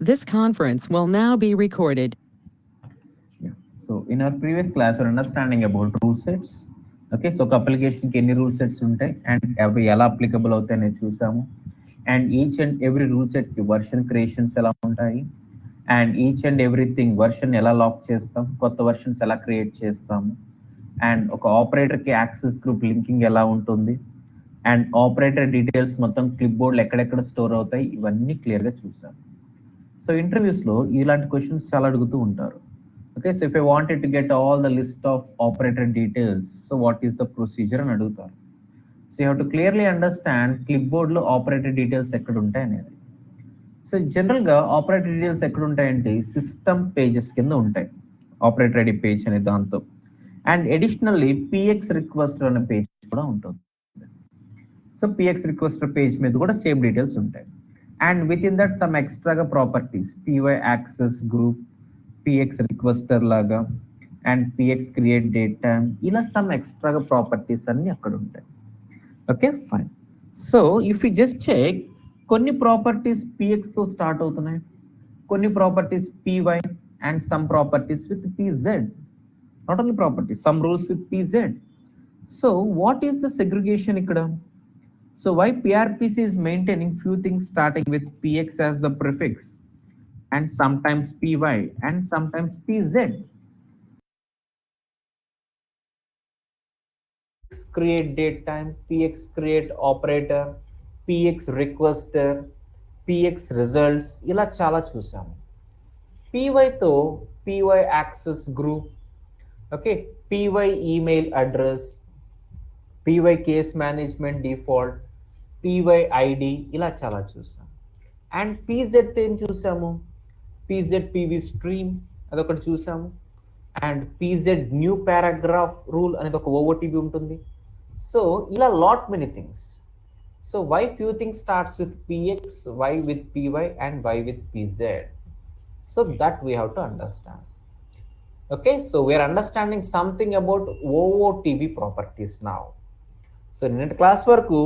This conference will now be recorded. Yeah. So in our previous class, we're understanding about rule sets. Okay, so application కి ఎన్ని rule sets ఉంటాయి and అవి ఎలా applicable అవుతాయి అనేది చూసాము. And each and every rule set కి version creations ఎలా ఉంటాయి and each and everything version ఎలా లాక్ చేస్తాం, కొత్త versions ఎలా క్రియేట్ చేస్తాము, అండ్ ఒక ఆపరేటర్కి యాక్సెస్ గ్రూప్ లింకింగ్ ఎలా ఉంటుంది, అండ్ ఆపరేటర్ డీటెయిల్స్ మొత్తం క్లిప్ బోర్డ్లో ఎక్కడెక్కడ స్టోర్ అవుతాయి, ఇవన్నీ క్లియర్గా చూసాం. సో ఇంటర్వ్యూస్లో ఇలాంటి క్వశ్చన్స్ చాలా అడుగుతూ ఉంటారు. Okay, so if I wanted to get all the list of operator details, so what is the procedure అని అడుగుతారు. So you have to clearly understand clip బోర్డ్లో ఆపరేటర్ డీటెయిల్స్ ఎక్కడ ఉంటాయి అనేది. సో జనరల్గా ఆపరేటర్ డీటెయిల్స్ ఎక్కడ ఉంటాయంటే సిస్టమ్ పేజెస్ కింద ఉంటాయి, ఆపరేటర్ ఐడి పేజ్ అనే దాంతో. అండ్ అడిషనల్లీ పిఎక్స్ రిక్వెస్టర్ అనే పేజ్ కూడా ఉంటుంది. సో పిఎక్స్ రిక్వెస్టర్ పేజ్ మీద కూడా సేమ్ డీటెయిల్స్ ఉంటాయి. And within that some ఎక్స్ట్రాగా properties, PY access group, PX requester లాగా, and PX create date time, ఇలా సమ్ ఎక్స్ట్రాగా ప్రాపర్టీస్ అన్ని అక్కడ ఉంటాయి. Okay fine. So if you just check, కొన్ని ప్రాపర్టీస్ పిఎక్స్తో స్టార్ట్ అవుతున్నాయి, కొన్ని properties PY, and some properties with PZ. Not only properties, some rules with pz. So what is the segregation ikkada? So why PRPC is maintaining few things starting with px as the prefix, and sometimes py, and sometimes pz? Px create date time, px create operator, px requester, px results, ila chala chusamu. py తో py access group, okay, PY email address, PY case management default, PY ID, ఇలా చాలా చూసాం. And pz ఏం చూసాము, pz PV stream అదొకటి చూసాము. And PZ new paragraph rule అనేది ఒక ఓఓటీబీ ఉంటుంది. సో ఇలా lot many things. So why few things starts with PX, why with PY, and why with PZ. So that we have to understand. Okay, so we are understanding something about OOTB properties now. So నిన్నటి class వరకు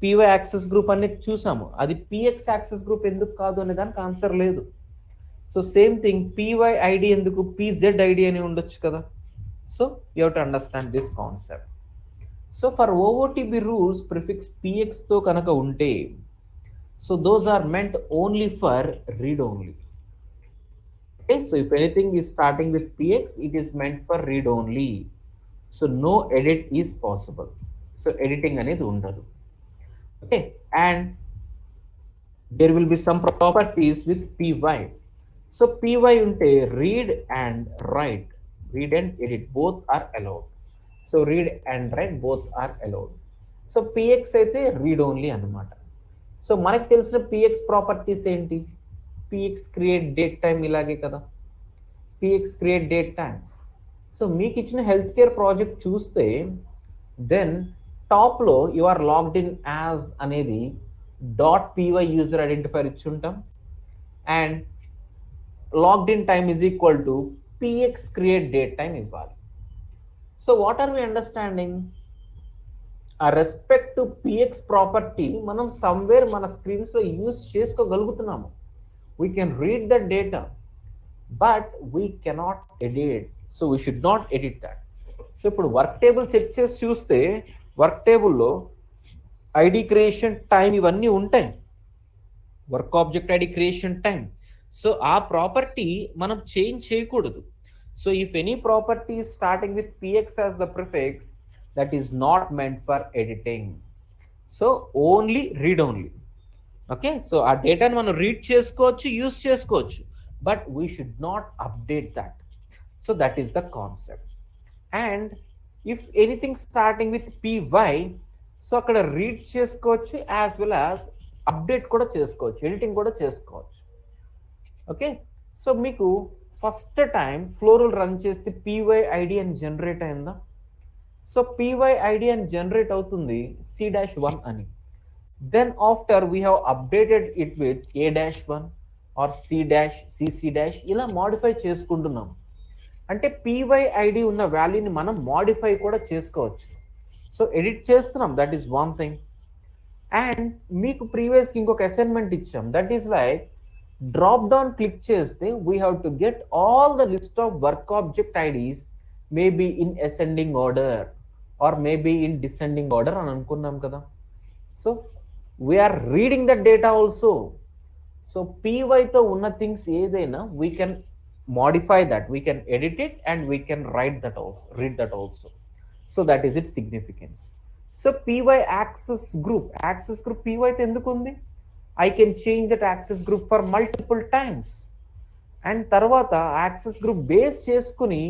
PY access group అనేది చూసాము, అది PX access group ఎందుకు కాదు అనే దానికి answer లేదు. So same thing PY ID ఎందుకు PZ ఐడి అని ఉండొచ్చు కదా. So you have to understand this concept. So for OOTB rules prefix PX తో కనుక ఉంటే, so those are meant only for read only. Okay, so if anything is starting with px, it is meant for read only. So no edit is possible. So editing అనేది ఉండదు. Okay, and there will be some properties with py. So py ఉంటే read and write, read and edit both are allowed. So read and write both are allowed. So px అయితే read only అన్నమాట. So మనకు తెలిసిన px properties ఏంటి, px create date time ఇలాగే కదా, px create date time. So మీకు ఇచ్చిన health care project చూస్తే దెన్ టాప్లో you are logged in as అనేది .py యూజర్ ఐడెంటిఫైర్ ఇచ్చి ఉంటాం, and logged in time is equal to px create date time ఇవ్వాలి. So what are we understanding, ఆ respect to px property మనం somewhere మన స్క్రీన్స్లో యూజ్ చేసుకోగలుగుతున్నాము. We can read the data, but we cannot edit. So we should not edit that. So ఇప్పుడు work table check చేసి చూస్తే work టేబుల్లో ID creation time ఇవన్నీ ఉంటాయి, work object ID creation time. So ఆ ప్రాపర్టీ మనం change చేయకూడదు. So if any property starting with PX as the prefix, that is not meant for editing. So only read only. Okay, so ఆ డేటాను మనం read చేసుకోవచ్చు, use చేసుకోవచ్చు, but we should not update that. So that is the concept. And if anything starting with PY, so అక్కడ read చేసుకోవచ్చు as well as update కూడా చేసుకోవచ్చు, editing కూడా చేసుకోవచ్చు. ఓకే, సో మీకు ఫస్ట్ టైం ఫ్లోరల్ రన్ చేస్తే PY ID అని generate అయిందా? సో పివై ఐడి అని జనరేట్ అవుతుంది C-1 అని. Then after we have updated it with A-1 or C-CC- ఇలా మాడిఫై చేసుకుంటున్నాం. అంటే పివై ఐడి ఉన్న వాల్యూని మనం మాడిఫై కూడా చేసుకోవచ్చు. సో ఎడిట్ చేస్తున్నాం, that is one thing. And మీకు ప్రీవియస్కి ఇంకొక అసైన్మెంట్ ఇచ్చాం, that is like drop down click చేస్తే we have to get all the list of work object IDs maybe in ascending order or maybe in descending order అని అనుకున్నాం కదా. So we are reading the data also. So పీవైతో ఉన్న things ఏదైనా we can modify that, we can edit it, and we can write that also, read that also. So that is its significance. So py access group py తో ఎందుకు ఉంది? I can change that access group for multiple times, and తర్వాత access group base చేసుకుని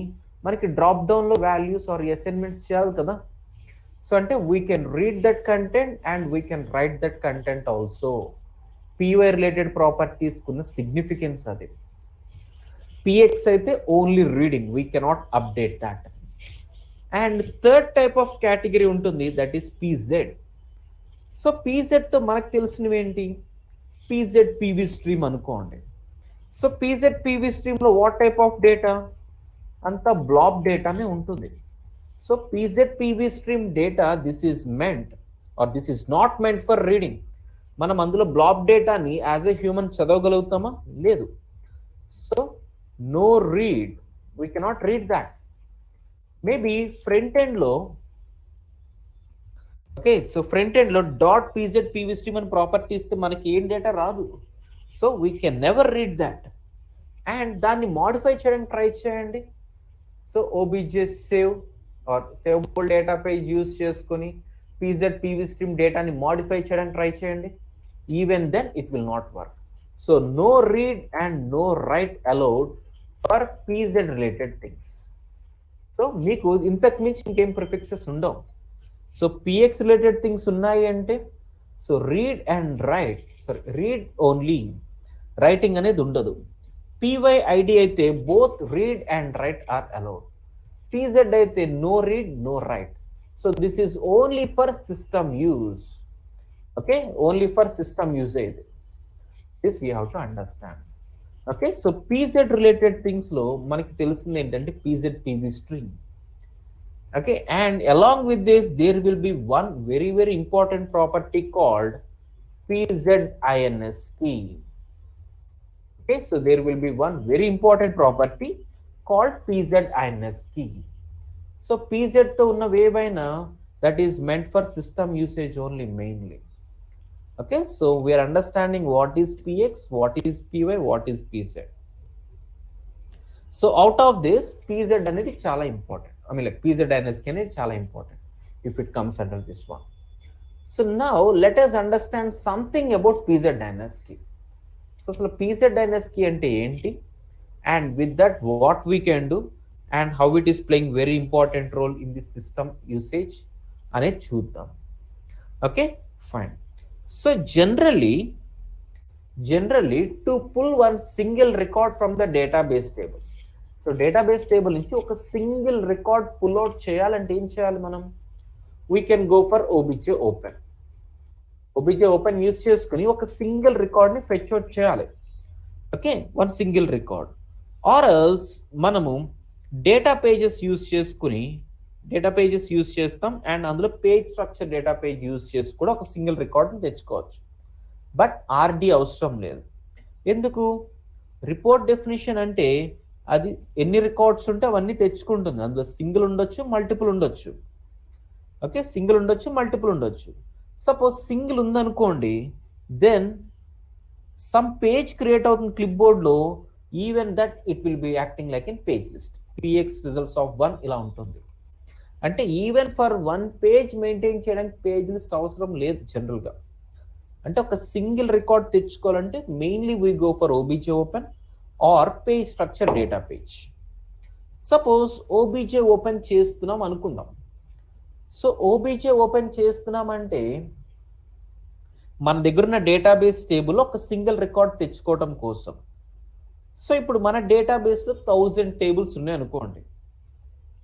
మనకి drop down లో values or assignments చేయాలి కదా. So అంటే we can read that content and we can write that content also. py related properties కున్న significance అది. px అయితే only reading, we cannot update that. And third type of category ఉంటుంది, that is pz. So pzతో మనకు తెలిసినవి ఏంటి? pz pv stream అనుకోండి. So pz pv స్ట్రీమ్లో వాట్ టైప్ ఆఫ్ డేటా? అంతా బ్లాబ్ డేటానే ఉంటుంది. So pz pv stream data, this is meant or this is not meant for reading. మనం అందులో బ్లాబ్ డేటాని యాజ్ ఎ హ్యూమన్ చదవగలుగుతామా? లేదు. సో no read, we cannot read that. Maybe front end lo, okay, so front end lo dot pz pv stream and properties the manaki em data raadu, so we can never read that. And danni modify cheyadaniki try cheyandi. So obj save or saveable data page use cheskoni pz pv stream data ni modify cheyadaniki try cheyandi. Even then it will not work. So no read and no write allowed for pz related things. So మీకు ఇంతకు మించి ఇంకేం prefixes ఉండవు. So px related things ఉన్నాయి అంటే so read and write, sorry read only, writing అనేది ఉండదు. py ID అయితే both read and write are allowed. pz అయితే no read no write. So this is only for system use. Okay, only for system use ఇది. This you have to understand. Okay, so pz related things లో మనకి తెలిసింది ఏంటంటే pz pv stream. Okay, and along with this there will be one very very important property called pzinsk. Okay, so there will be one very important property called pzinsk. So pz తో ఉన్నవి ఏవైనా that is meant for system usage only mainly. Okay, so we are understanding what is px, what is py, what is pz. So out of this, pz అనేది చాలా important. I mean like pzinsk అనేది చాలా important if it comes under this one. So now let us understand something about pzinsk. So అసలు pzinsk అంటే ఏంటి, and with that what we can do and how it is playing very important role in the system usage అనేది చూద్దాం. Okay, fine. So generally to pull one single record from the database table, so database table నుంచి ఒక single record pull out చేయాలంటే ఏం చేయాలి మనం? we can go for obj open use చేసుకుని ఒక సింగిల్ రికార్డ్ ని ఫెచ్ అవుట్ చేయాలి. Okay, one single record. Or else మనము డేటా పేజెస్ యూస్ చేసుకుని డేటా పేజెస్ యూస్ చేస్తాం, అండ్ అందులో page structure data page use చేసి కూడా ఒక సింగిల్ రికార్డ్ని తెచ్చుకోవచ్చు. బట్ ఆర్డి అవసరం లేదు. ఎందుకు? రిపోర్ట్ డెఫినిషన్ అంటే అది ఎన్ని రికార్డ్స్ ఉంటే అవన్నీ తెచ్చుకుంటుంది. అందులో సింగిల్ ఉండొచ్చు, మల్టిపుల్ ఉండొచ్చు. ఓకే, సింగిల్ ఉండొచ్చు, మల్టిపుల్ ఉండొచ్చు. సపోజ్ సింగిల్ ఉందనుకోండి, దెన్ సమ్ పేజ్ క్రియేట్ అవుతుంది క్లిప్ బోర్డ్లో, even that it will be acting like in page list. px results of 1 ఇలా ఉంటుంది. అంటే even for one page maintain చేయడానికి పేజ్ లిస్ట్ అవసరం లేదు జనరల్గా. అంటే ఒక సింగిల్ రికార్డ్ తెచ్చుకోవాలంటే mainly we go for obj open or page structure data page. Suppose obj open చేస్తున్నాం అనుకుందాం. సో obj ఓపెన్ చేస్తున్నామంటే మన దగ్గర ఉన్న డేటాబేస్ టేబుల్లో ఒక సింగిల్ రికార్డ్ తెచ్చుకోవడం కోసం. సో ఇప్పుడు మన డేటాబేస్లో 1000 టేబుల్స్ ఉన్నాయి అనుకోండి.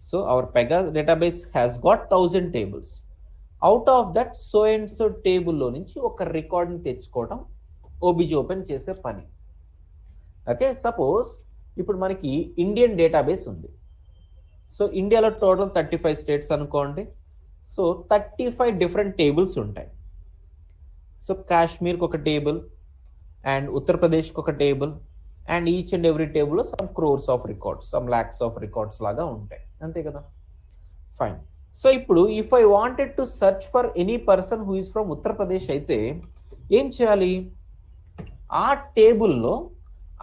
So our Pegasus database has got 1000 tables. Out of that so and so table లో నుంచి ఒక రికార్డ్ ని తెచ్చుకోవడం obj ఓపెన్ చేసే పని. ఓకే, సపోజ్ ఇప్పుడు మనకి ఇండియన్ డేటాబేస్ ఉంది. సో ఇండియాలో టోటల్ 35 స్టేట్స్ అనుకోండి. సో 35 డిఫరెంట్ టేబుల్స్ ఉంటాయి. సో కాశ్మీర్కి ఒక టేబుల్, అండ్ ఉత్తరప్రదేశ్కి ఒక table, and each and every టేబుల్లో some crores of records, some lakhs of records లాగా ఉంటాయి, అంతే కదా. ఫైన్. సో ఇప్పుడు if I wanted to search for any person who is from Uttar Pradesh అయితే ఏం చేయాలి, ఆ టేబుల్లో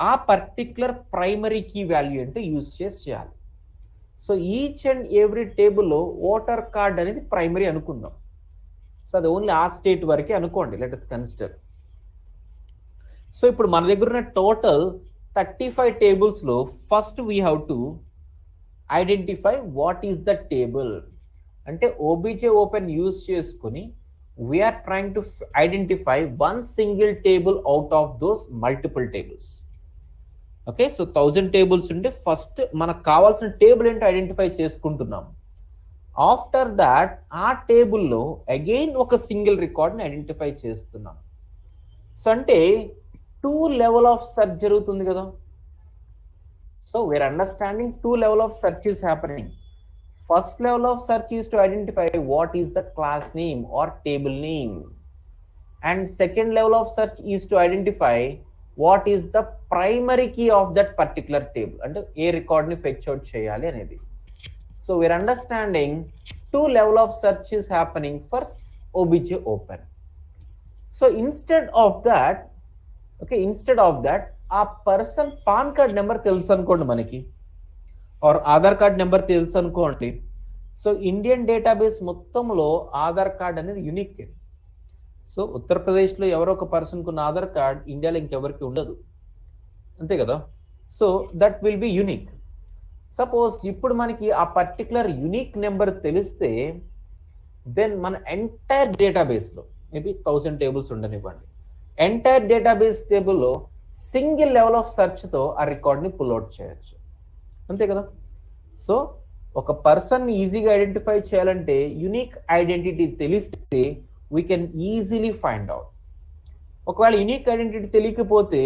ఆ పర్టిక్యులర్ ప్రైమరీ కీ వాల్యూ అంటే యూజ్ చేయాలి. సో ఈచ్ అండ్ ఎవ్రీ టేబుల్లో ఓటర్ కార్డ్ అనేది ప్రైమరీ అనుకుందాం. సో అది ఓన్లీ ఆ స్టేట్ వరకే అనుకోండి, లెట్ us కన్సిడర్. సో ఇప్పుడు మన దగ్గర ఉన్న టోటల్ 35 టేబుల్స్లో first we have to identify what is the table. అంటే ఓబీజే ఓపెన్ యూజ్ చేసుకుని we are trying to identify one single table out of those multiple tables. Okay, so 1000 tables ఉంటే first మనకు కావాల్సిన టేబుల్ ఏంటో ఐడెంటిఫై చేసుకుంటున్నాం. After that ఆ టేబుల్లో again ఒక సింగిల్ రికార్డ్ని ఐడెంటిఫై చేస్తున్నాం. సో అంటే 2 లెవెల్ ఆఫ్ సెర్చ్ జరుగుతుంది కదా. So we are understanding 2 level of search is happening. First level of search is to identify what is the class name or table name, and second level of search is to identify what is the primary key of that particular table, అంటే ఏ రికార్డ్ని fetch out చేయాలి అనేది. So we are understanding 2 level of search is happening for OBJ open. So instead of that ఆ person pan card number తెలుసు అనుకోండి మనకి, are Aadhaar card number తెలుసు అనుకోండి. సో ఇండియన్ డేటాబేస్ మొత్తంలో ఆధార్ కార్డ్ అనేది యూనిక్. సో ఉత్తరప్రదేశ్లో ఎవరో ఒక పర్సన్కి ఉన్న ఆధార్ కార్డ్ ఇండియాలో ఇంకెవరికి ఉండదు, అంతే కదా. So that will be unique. Suppose ఇప్పుడు మనకి ఆ పర్టికులర్ యూనిక్ నెంబర్ తెలిస్తే దెన్ మన ఎంటైర్ డేటాబేస్లో మేబీ 1000 టేబుల్స్ ఉండనివ్వండి, ఎంటైర్ డేటాబేస్ టేబుల్లో సింగిల్ లెవెల్ ఆఫ్ సెర్చ్తో ఆ రికార్డ్ని పుల్అవుట్ చేయొచ్చు, అంతే కదా. సో ఒక పర్సన్ని ఈజీగా ఐడెంటిఫై చేయాలంటే యూనిక్ ఐడెంటిటీ తెలిస్తే we can easily find out. ఒకవేళ యూనిక్ ఐడెంటిటీ తెలియకపోతే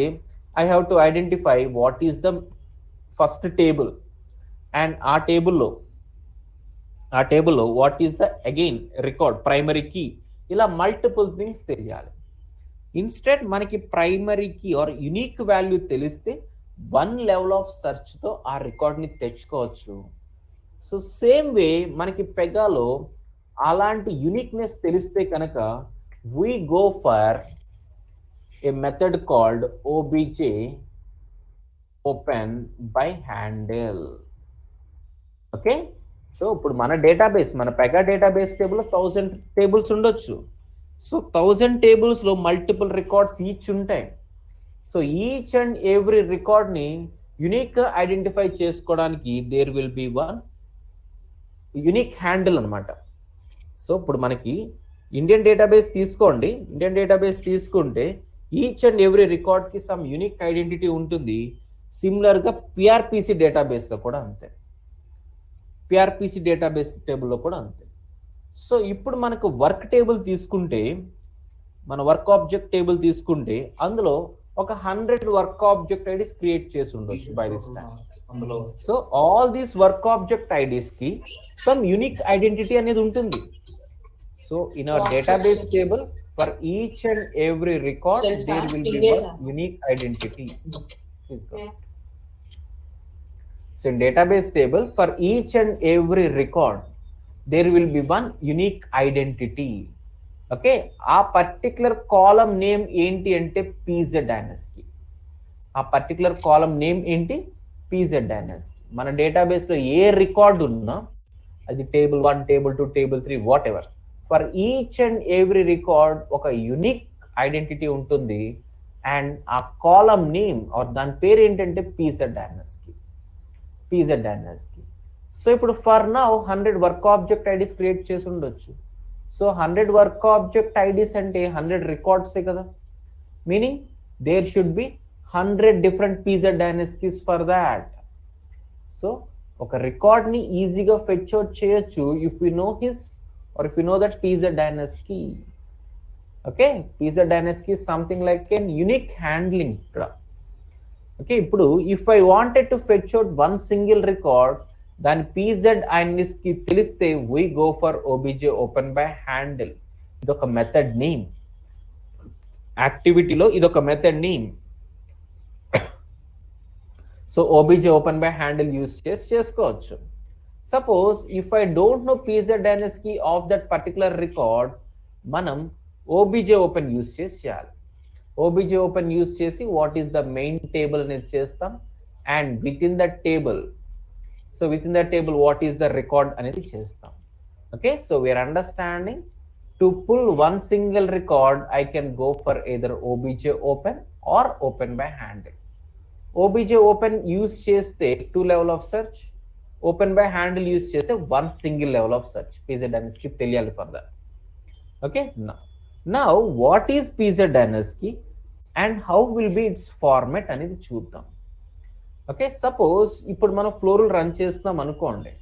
I have to identify what is the first table, and ఆ టేబుల్లో what is the again record primary key, ఇలా మల్టిపుల్ థింగ్స్ తెలియాలి. ఇన్స్టెడ్ మనకి primary key or unique value తెలిస్తే 1 level of సెర్చ్తో ఆ రికార్డ్ని తెచ్చుకోవచ్చు. సో సేమ్ వే మనకి పెగాలో అలాంటి యూనిక్నెస్ తెలిస్తే కనుక we go for a method called OBJ open by handle. Okay, so ఇప్పుడు మన డేటాబేస్, మన పెగా డేటాబేస్ టేబుల్లో 1000 టేబుల్స్ ఉండొచ్చు. సో 1000 టేబుల్స్లో మల్టిపుల్ రికార్డ్స్ ఈచ్ ఉంటాయి. సో ఈచ్ అండ్ ఎవ్రీ రికార్డ్ని యూనిక్ ఐడెంటిఫై చేసుకోవడానికి there will be one unique handle అనమాట. సో ఇప్పుడు మనకి ఇండియన్ డేటాబేస్ తీసుకోండి, ఇండియన్ డేటాబేస్ తీసుకుంటే ఈచ్ అండ్ ఎవ్రీ రికార్డ్కి సమ్ యూనిక్ ఐడెంటిటీ ఉంటుంది. సిమిలర్గా పిఆర్పిసి డేటాబేస్లో కూడా అంతే, పిఆర్పిసి డేటాబేస్ టేబుల్లో కూడా అంతే. సో ఇప్పుడు మనకు వర్క్ టేబుల్ తీసుకుంటే, మన వర్క్ ఆబ్జెక్ట్ టేబుల్ తీసుకుంటే అందులో ఒక 100 వర్క్ ఆబ్జెక్ట్ ఐడీస్ క్రియేట్ చేసి ఉండొచ్చు by this time. So all these work object IDs కి సమ్ యూనిక్ ఐడెంటిటీ అనేది ఉంటుంది. So in our database table for each and every record there will be one unique identity. So in database table for each and every record there will be one unique identity. Okay, ఆ particular column name ఏంటి అంటే pzinskey. ఆ particular column name ఏంటి pzinskey. మన డేటాబేస్లో ఏ record ఉన్నా అది table 1, table 2, table 3 what ever, for each and every record ఒక యూనిక్ ఐడెంటిటీ ఉంటుంది. అండ్ ఆ కాలమ్ నేమ్ ఆర్ దాని పేరు ఏంటంటే pzinskey. సో ఇప్పుడు for now 100 work object IDs create చేసి ఉండొచ్చు. సో 100 వర్క్ ఆబ్జెక్ట్ ఐడీస్ అంటే 100 రికార్డ్సే కదా, meaning there should be 100 different pzinskies for that. So ఒక రికార్డ్ని ఈజీగా ఫెచ్ అవుట్ చేయొచ్చు if you know his or if you know that pzinskey. Okay, pzinskey is something like an unique handling. Okay, ఇప్పుడు if I wanted to fetch out one single record దాని pzinskey తెలిస్తే we go for OBJ open by handle. ఇది ఒక method name. యాక్టివిటీలో ఇదొక method ని so OBJ open by handle use చేసి చేసుకోవచ్చు. Suppose if I don't know pznsky of that particular record, మనం ఓబీజే ఓపెన్ యూస్ చేసి చేయాలి. ఓబీజే ఓపెన్ యూస్ చేసి what is the main table అనేది చేస్తాం, and within that table, so within that table what is the record అనేది చేస్తాం. Okay, so we are understanding to pull one single record I can go for either OBJ open or open by handle. OBJ open use చేస్తే 2 level of search, open by handle use చేస్తే 1 single level of search. pznsky తెలియాలి for that. Okay, now what is pznsky and how will be it's format అనేది చూద్దాం. Okay, suppose ఇప్పుడు మనం floral run చేస్తున్నాం అనుకోండి.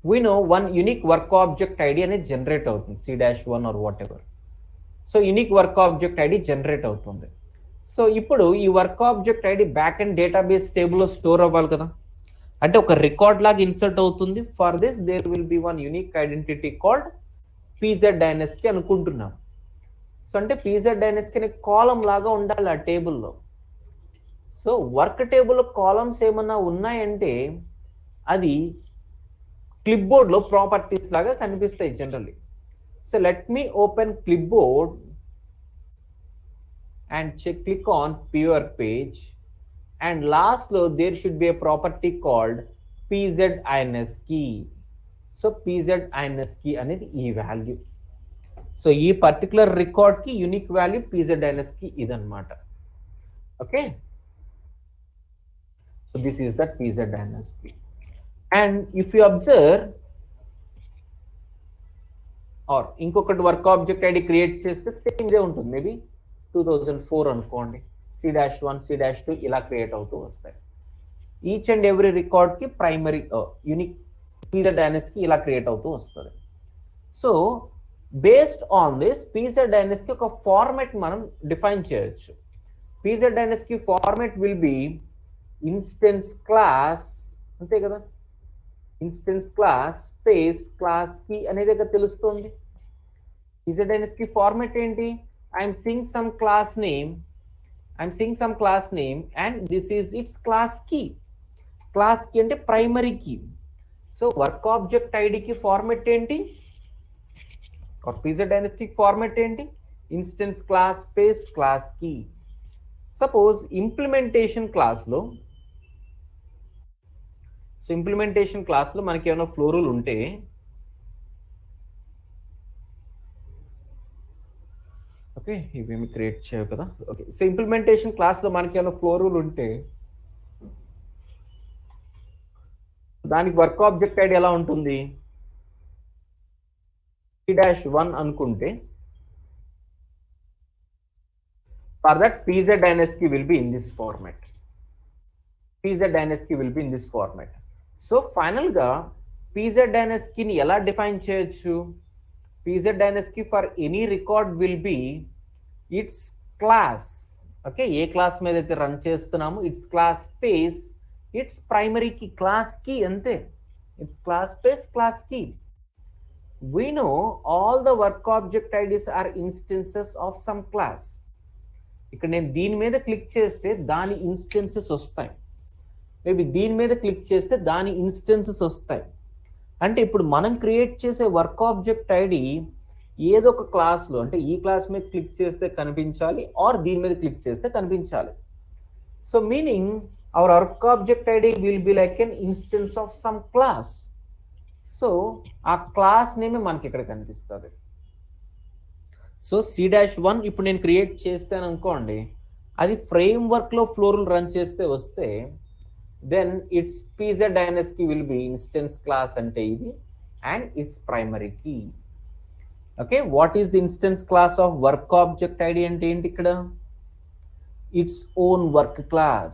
we know one unique work object id అనేది generate అవుతుంది, c-1 or whatever. So unique work object ID generate అవుతుంది. So ఇప్పుడు ఈ work object ID back and database టేబుల్లో స్టోర్ అవ్వాలి కదా, అంటే ఒక రికార్డ్ లాగా ఇన్సర్ట్ అవుతుంది. For this there will be one unique identity called pznsky అనుకుంటున్నాం. సో అంటే pznsky అనే కాలం లాగా ఉండాలి ఆ టేబుల్లో. సో వర్క్ టేబుల్ కాలమ్స్ ఏమన్నా ఉన్నాయంటే అది క్లిప్బోర్డ్లో ప్రాపర్టీస్ లాగా కనిపిస్తాయి generally. So let me open clipboard and click on pure page, and last low there should be a property called pzinsky. So pzinsky అనేది ఈ వాల్యూ. సో ఈ పర్టికులర్ రికార్డ్ కి యూనిక్ వాల్యూ pzinsky ఇదన్నమాట. Okay, so this is that pzinsky. and if you observe or ఇంకొకటి work object ID create చేస్తే same ఇదే ఉంటుంది. మేబీ 2004 అనుకోండి, c-1 c-2 ఇలా క్రియేట్ అవుతూ వస్తాయి. ఈచ్ అండ్ ఎవ్రీ రికార్డ్కి ప్రైమరీ యూనిక్ pzinsky ఇలా క్రియేట్ అవుతూ వస్తుంది. So based on this pzinsky ఒక ఫార్మాట్ మనం డిఫైన్ చేయొచ్చు. pzinsky format will be instance class, అంతే కదా, ఇన్స్టెన్స్ క్లాస్ స్పేస్ క్లాస్ కి అనేది ఇక్కడ తెలుస్తుంది. pzinsky ఫార్మాట్ ఏంటి? I'm seeing some class name, and this is its class key. Class key అంటే primary key. So work object ఐడికి ఫార్మాట్ ఏంటి, pzinsky ఫార్మాట్ ఏంటి? Instance class space class key. Suppose implementation క్లాస్లో, సో ఇంప్లిమెంటేషన్ క్లాస్లో మనకి ఏమైనా floral ఉంటే okay, ఇవేమి క్రియేట్ చేయవు కదా. ఓకే, సో ఇంప్లిమెంటేషన్ క్లాస్లో మనకి ఏమైనా ఫ్లోరల్ ఉంటే దానికి వర్క్ ఆబ్జెక్ట్ ఐడి ఎలా ఉంటుంది? c-1 అనుకుంటే for that pzinsky will be in this format. pzinsky will be in this format. So ఫైనల్గా pzinskyని ఎలా డిఫైన్ చేయొచ్చు? pzinsky for any record will be its class. Okay, ఏ క్లాస్ మీద అయితే రన్ చేస్తున్నామో its class space its primary key, class key అంతే. Its class space class key. we know all the work object IDs are instances of some class. ఇక్కడ నేను దీని మీద click చేస్తే దాని ఇన్స్టెన్సెస్ వస్తాయి, మేబీ దీని మీద క్లిక్ చేస్తే దాని ఇన్స్టెన్సెస్ వస్తాయి. అంటే ఇప్పుడు మనం క్రియేట్ చేసే వర్క్ ఆబ్జెక్ట్ ఐడి ఏదో ఒక క్లాస్లో, అంటే ఈ క్లాస్ మీద క్లిక్ చేస్తే కనిపించాలి, ఆర్ దీని మీద క్లిక్ చేస్తే కనిపించాలి. So meaning our work object ID will be like an instance of some class. So ఆ క్లాస్ నేమే మనకి ఇక్కడ కనిపిస్తుంది. సో c-1 ఇప్పుడు నేను క్రియేట్ చేస్తాను అనుకోండి, అది ఫ్రేమ్ వర్క్లో ఫ్లోరల్ రన్ చేస్తే వస్తే then its pzinsky will be instance class ante idi and its primary key. Okay, what is the instance class of work object id ante enti ikkada? Its own work class.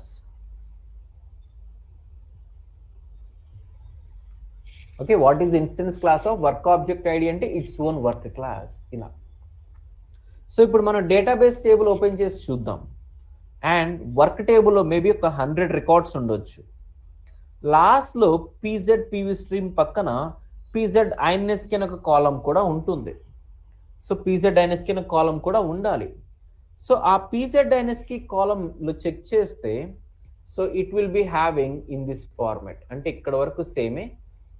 Okay, what is the instance class of work object id ante its own work class. ila so ippudu mana database table open chesi chuddam, and work టేబుల్లో maybe ఒక 100 records ఉండొచ్చు. లాస్ట్లో pz pv stream పక్కన pzinsk అనే ఒక కాలం కూడా ఉంటుంది. So pzinsk అనే కాలం కూడా ఉండాలి. సో ఆ pzinsk కాలంలో చెక్ చేస్తే so it will be having in this format, అంటే ఇక్కడ వరకు సేమే,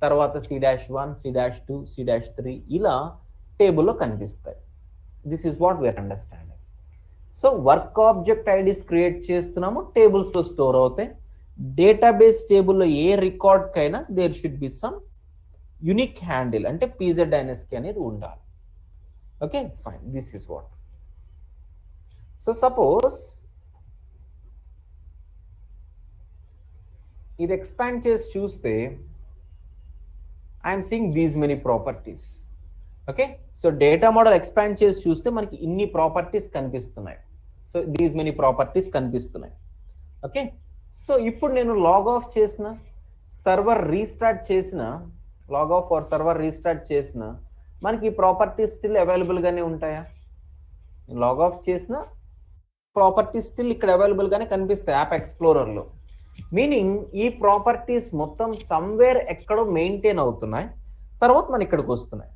తర్వాత C-1, C-2, C-3 ఇలా టేబుల్లో కనిపిస్తాయి. This is what we are understanding. So work object IDs create చేస్తున్నాము, టేబుల్స్లో స్టోర్ అవుతాయి. డేటాబేస్ టేబుల్లో ఏ రికార్డ్కైనా there should be some unique handle, అంటే pzinsk అనేది ఉండాలి. Okay fine, this is what. So suppose ఇది ఎక్స్పాండ్ చేసి చూస్తే I'm seeing these many properties. Okay, so data model expand చేసి చూస్తే మనకి ఇన్ని ప్రాపర్టీస్ కనిపిస్తున్నాయి. సో దీస్ మెనీ ప్రాపర్టీస్ కనిపిస్తున్నాయి. ఓకే, సో ఇప్పుడు నేను లాగ్ ఆఫ్ చేసిన, సర్వర్ రీస్టార్ట్ చేసిన, log off or server restart చేసిన, మనకి ఈ ప్రాపర్టీస్ స్టిల్ అవైలబుల్గానే ఉంటాయా? లాగ్ ఆఫ్ చేసిన ప్రాపర్టీస్ స్టిల్ ఇక్కడ అవైలబుల్గానే కనిపిస్తాయి యాప్ ఎక్స్ప్లోరర్లో. మీనింగ్ ఈ ప్రాపర్టీస్ మొత్తం సమ్వేర్ ఎక్కడో మెయింటైన్ అవుతున్నాయి, తర్వాత మన ఇక్కడికి వస్తున్నాయి.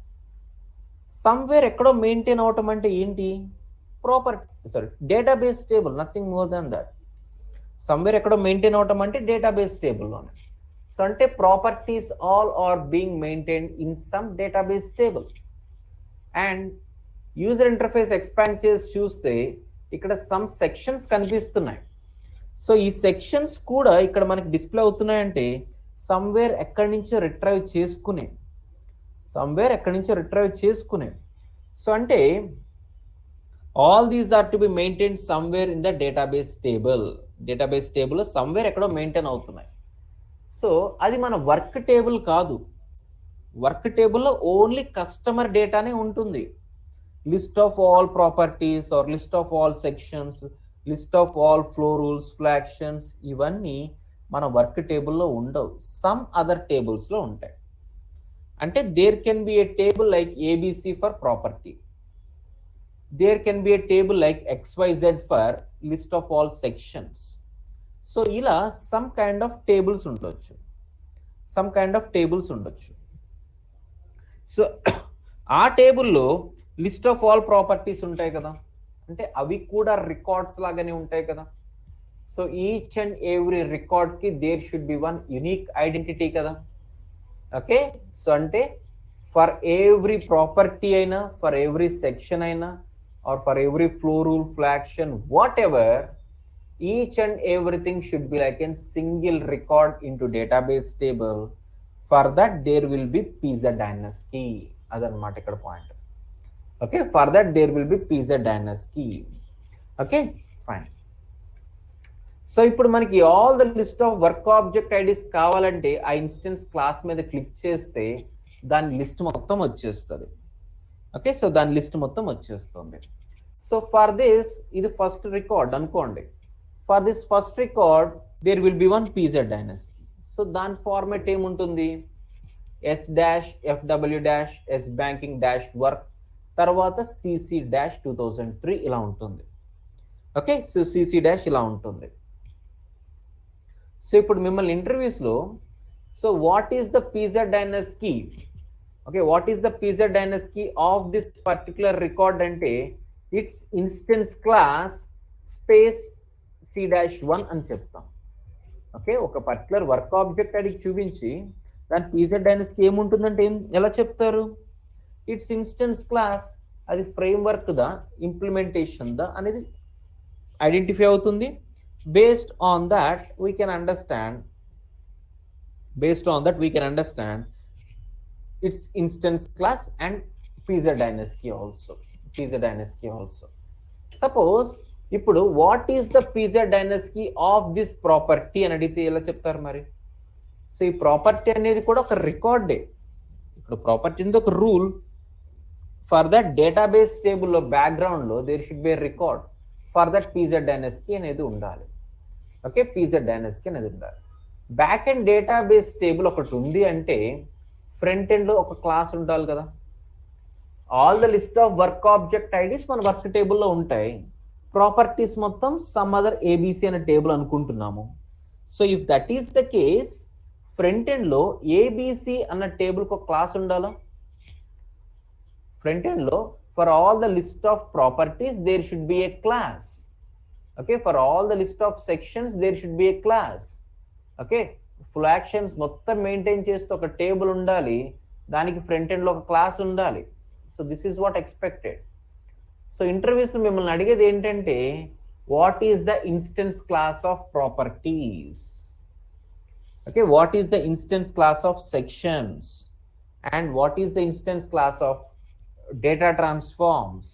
సమ్వేర్ ఎక్కడో మెయింటైన్ అవటం అంటే ఏంటి? Database table, nothing more than that. Somewhere ఎక్కడో మెయింటైన్ అవటం అంటే డేటాబేస్ టేబుల్లోనే. సో అంటే properties all are being maintained in some database table. And user interface expand చేసి చూస్తే ఇక్కడ సమ్ సెక్షన్స్ కనిపిస్తున్నాయి. సో ఈ సెక్షన్స్ కూడా ఇక్కడ మనకి డిస్ప్లే అవుతున్నాయంటే సమ్వేర్ ఎక్కడి నుంచో రిట్రైవ్ చేసుకునే. సో అంటే all these are to be maintained somewhere in the database table. Database టేబుల్లో సమ్వేర్ ఎక్కడో మెయింటైన్ అవుతున్నాయి. సో అది మన వర్క్ టేబుల్ కాదు. వర్క్ టేబుల్లో ఓన్లీ కస్టమర్ డేటానే ఉంటుంది. List of all properties or list of all sections, list of all flow rules, flow actions, ఇవన్నీ మన వర్క్ టేబుల్లో ఉండవు, సమ్ అదర్ టేబుల్స్లో ఉంటాయి. అంటే there can be a table like ABC for property, there can be a table like XYZ for list of all sections. So ఇలా some kind of tables ఉండొచ్చు. So ఆ టేబుల్లో లిస్ట్ ఆఫ్ ఆల్ ప్రాపర్టీస్ ఉంటాయి కదా, అంటే అవి కూడా records లాగానే ఉంటాయి కదా. సో ఈచ్ అండ్ ఎవ్రీ రికార్డ్కి there should be one unique identity కదా. ఓకే, సో అంటే ఫర్ ఎవ్రీ ప్రాపర్టీ అయినా, ఫర్ ఎవ్రీ సెక్షన్ అయినా, or for every flow rule, flow action, whatever, each and everything should be like a single record into database table. For that there will be pxpypz. అదన్నమాట ఇక్కడ point. Okay, for that there will be pxpypz. Okay fine. So ఇప్పుడు మనకి all the list of work object IDs కావాలంటే ఆ instance class మీద click చేస్తే దాని list మొత్తం వచ్చేస్తుంది. ఓకే, సో దాని లిస్ట్ మొత్తం వచ్చేస్తుంది. సో ఫర్ దిస్ ఇది ఫస్ట్ రికార్డ్ అనుకోండి. For this first record, there will be one pxpypz. So దాని ఫార్మాట్ ఏముంటుంది? S-FW-S-banking-work తర్వాత CC-2003 ఇలా ఉంటుంది. ఓకే, సో CC- ఇలా ఉంటుంది. సో ఇప్పుడు మిమ్మల్ని ఇంటర్వ్యూస్లో so what is the pxpypz key? Okay, what is the pxpypz key of this particular record అంటే its instance class space C-1 అని చెప్తాం. ఓకే, ఒక పర్టికులర్ వర్క్ ఆబ్జెక్ట్ అడిగి చూపించి దాని pxpypz ఏముంటుందంటే ఎలా చెప్తారు? ఇట్స్ ఇన్స్టెన్స్ క్లాస్, అది ఫ్రేమ్వర్క్ దా, ఇంప్లిమెంటేషన్ దా అనేది ఐడెంటిఫై అవుతుంది. Based on that we can understand its instance class and pxpypz also. Suppose ఇప్పుడు what is the pxpypz of this property అని అడిగితే ఎలా చెప్తారు మరి? సో ఈ ప్రాపర్టీ అనేది కూడా ఒక రికార్డే. ఇప్పుడు ప్రాపర్టీ అనేది ఒక రూల్. ఫర్ దట్ డేటాబేస్ టేబుల్లో బ్యాక్గ్రౌండ్లో there should be record. For that pxpypz అనేది ఉండాలి. ఓకే, pxpypz అనేది ఉండాలి. బ్యాక్ అండ్ డేటాబేస్ టేబుల్ ఒకటి ఉంది అంటే ఫ్రంట్ ఎండ్లో ఒక క్లాస్ ఉండాలి కదా. All the list of work object IDs మన వర్క్ టేబుల్లో ఉంటాయి. ప్రాపర్టీస్ మొత్తం సమ్ అదర్ ABC అనే టేబుల్ అనుకుంటున్నాము. So if that is the case, front end లో ఏబిసి అన్న టేబుల్ కు క్లాస్ ఉండాలా? ఫ్రంట్ ఎండ్ లో for all the list of properties there should be a class. Okay, for all the list of sections there should be a class. Okay, full actions మొత్తం maintain చేస్తూ ఒక table ఉండాలి, దానికి front end లో ఒక class ఉండాలి. So this is what expected. So interviews మిమ్మల్ని అడిగేది ఏంటంటే what is the instance class of properties. Okay, what is the instance class of sections and what is the instance class of data transforms,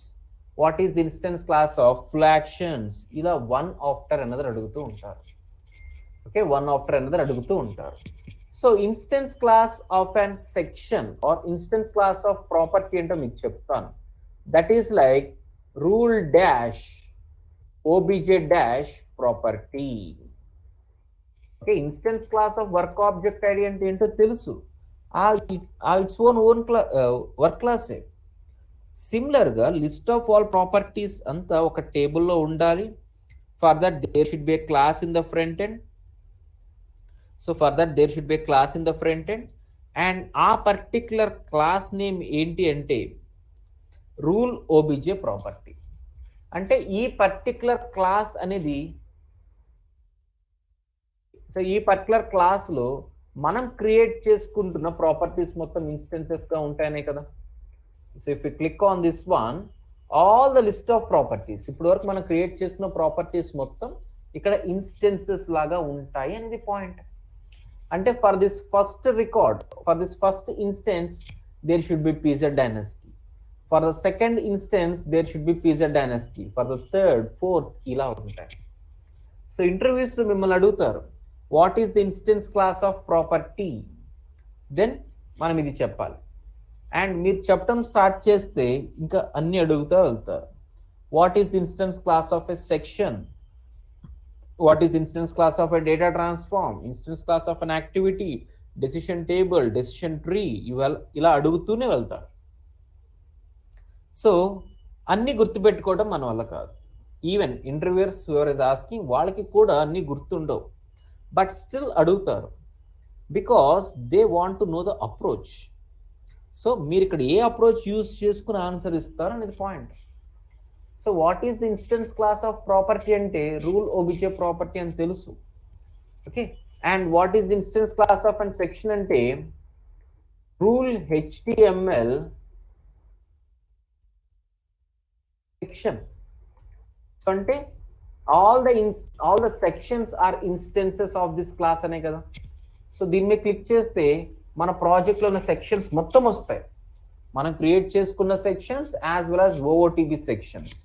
what is the instance class of full actions. ఇలా one after another అడుగుతూ ఉంటారు. Okay, one after another అడుగుతూ ఉంటారు. So instance class of and section or instance class of property ఏంటో మీకు చెప్తాను. That is like rule dash OBJ dash property. Okay, instance class of work object ID అంటే ఏంటో తెలుసు, ఇట్స్ ఓన్ వర్క్ క్లాసే. Similar గా లిస్ట్ ఆఫ్ ఆల్ ప్రాపర్టీస్ అంతా ఒక టేబుల్లో ఉండాలి. For that there should be a class in the front end. So for that there should be a class in the front end and ఆ particular class name ఏంటి అంటే rule OBJ property. అంటే ఈ particular class అనేది, so ఈ particular class లో మనం create చేసుకుంటున్న ప్రాపర్టీస్ మొత్తం ఇన్స్టెన్సెస్ గా ఉంటాయనే కదా. So if you click on this one, all the list of properties, ఇప్పటి వరకు మనం క్రియేట్ చేసిన ప్రాపర్టీస్ మొత్తం ఇక్కడ ఇన్స్టెన్సెస్ లాగా ఉంటాయి అనేది పాయింట్. అంటే for this first record, for this first instance there should be pz dynasty, for the second instance there should be pz dynasty, for the third fourth ఇలా ఉంటాయి. సో ఇంటర్వ్యూస్ లో మిమ్మల్ని అడుగుతారు what is the instance class of property, then మనం ఇది చెప్పాలి. And మీరు చెప్పడం స్టార్ట్ చేస్తే ఇంకా అన్ని అడుగుతూ వెళ్తారు. What is the instance class of a section, what is the instance class of a data transform, instance class of an activity, decision table, decision tree, ఇలా అడుగుతూనే వెళ్తారు. సో అన్ని గుర్తుపెట్టుకోవడం మన వల్ల కాదు. Even interviewers your is asking వాళ్ళకి కూడా అన్ని గుర్తుండవు, బట్ స్టిల్ అడుగుతారు because they want to know the approach. So మీరు ఇక్కడ ఏ అప్రోచ్ యూజ్ చేసుకుని ఆన్సర్ ఇస్తారు అనేది point. So what is the instance class of property అంటే రూల్ ఓబిజే ప్రాపర్టీ అని తెలుసు. Okay, and what is the instance class of and section అంటే rule HTML section. So అంటే all the sections are instances of this class అనే కదా. So దీని మీద click చేస్తే మన ప్రాజెక్ట్లో ఉన్న సెక్షన్స్ మొత్తం వస్తాయి, మనం క్రియేట్ చేసుకున్న sections as well as ఓఓటీబీ sections,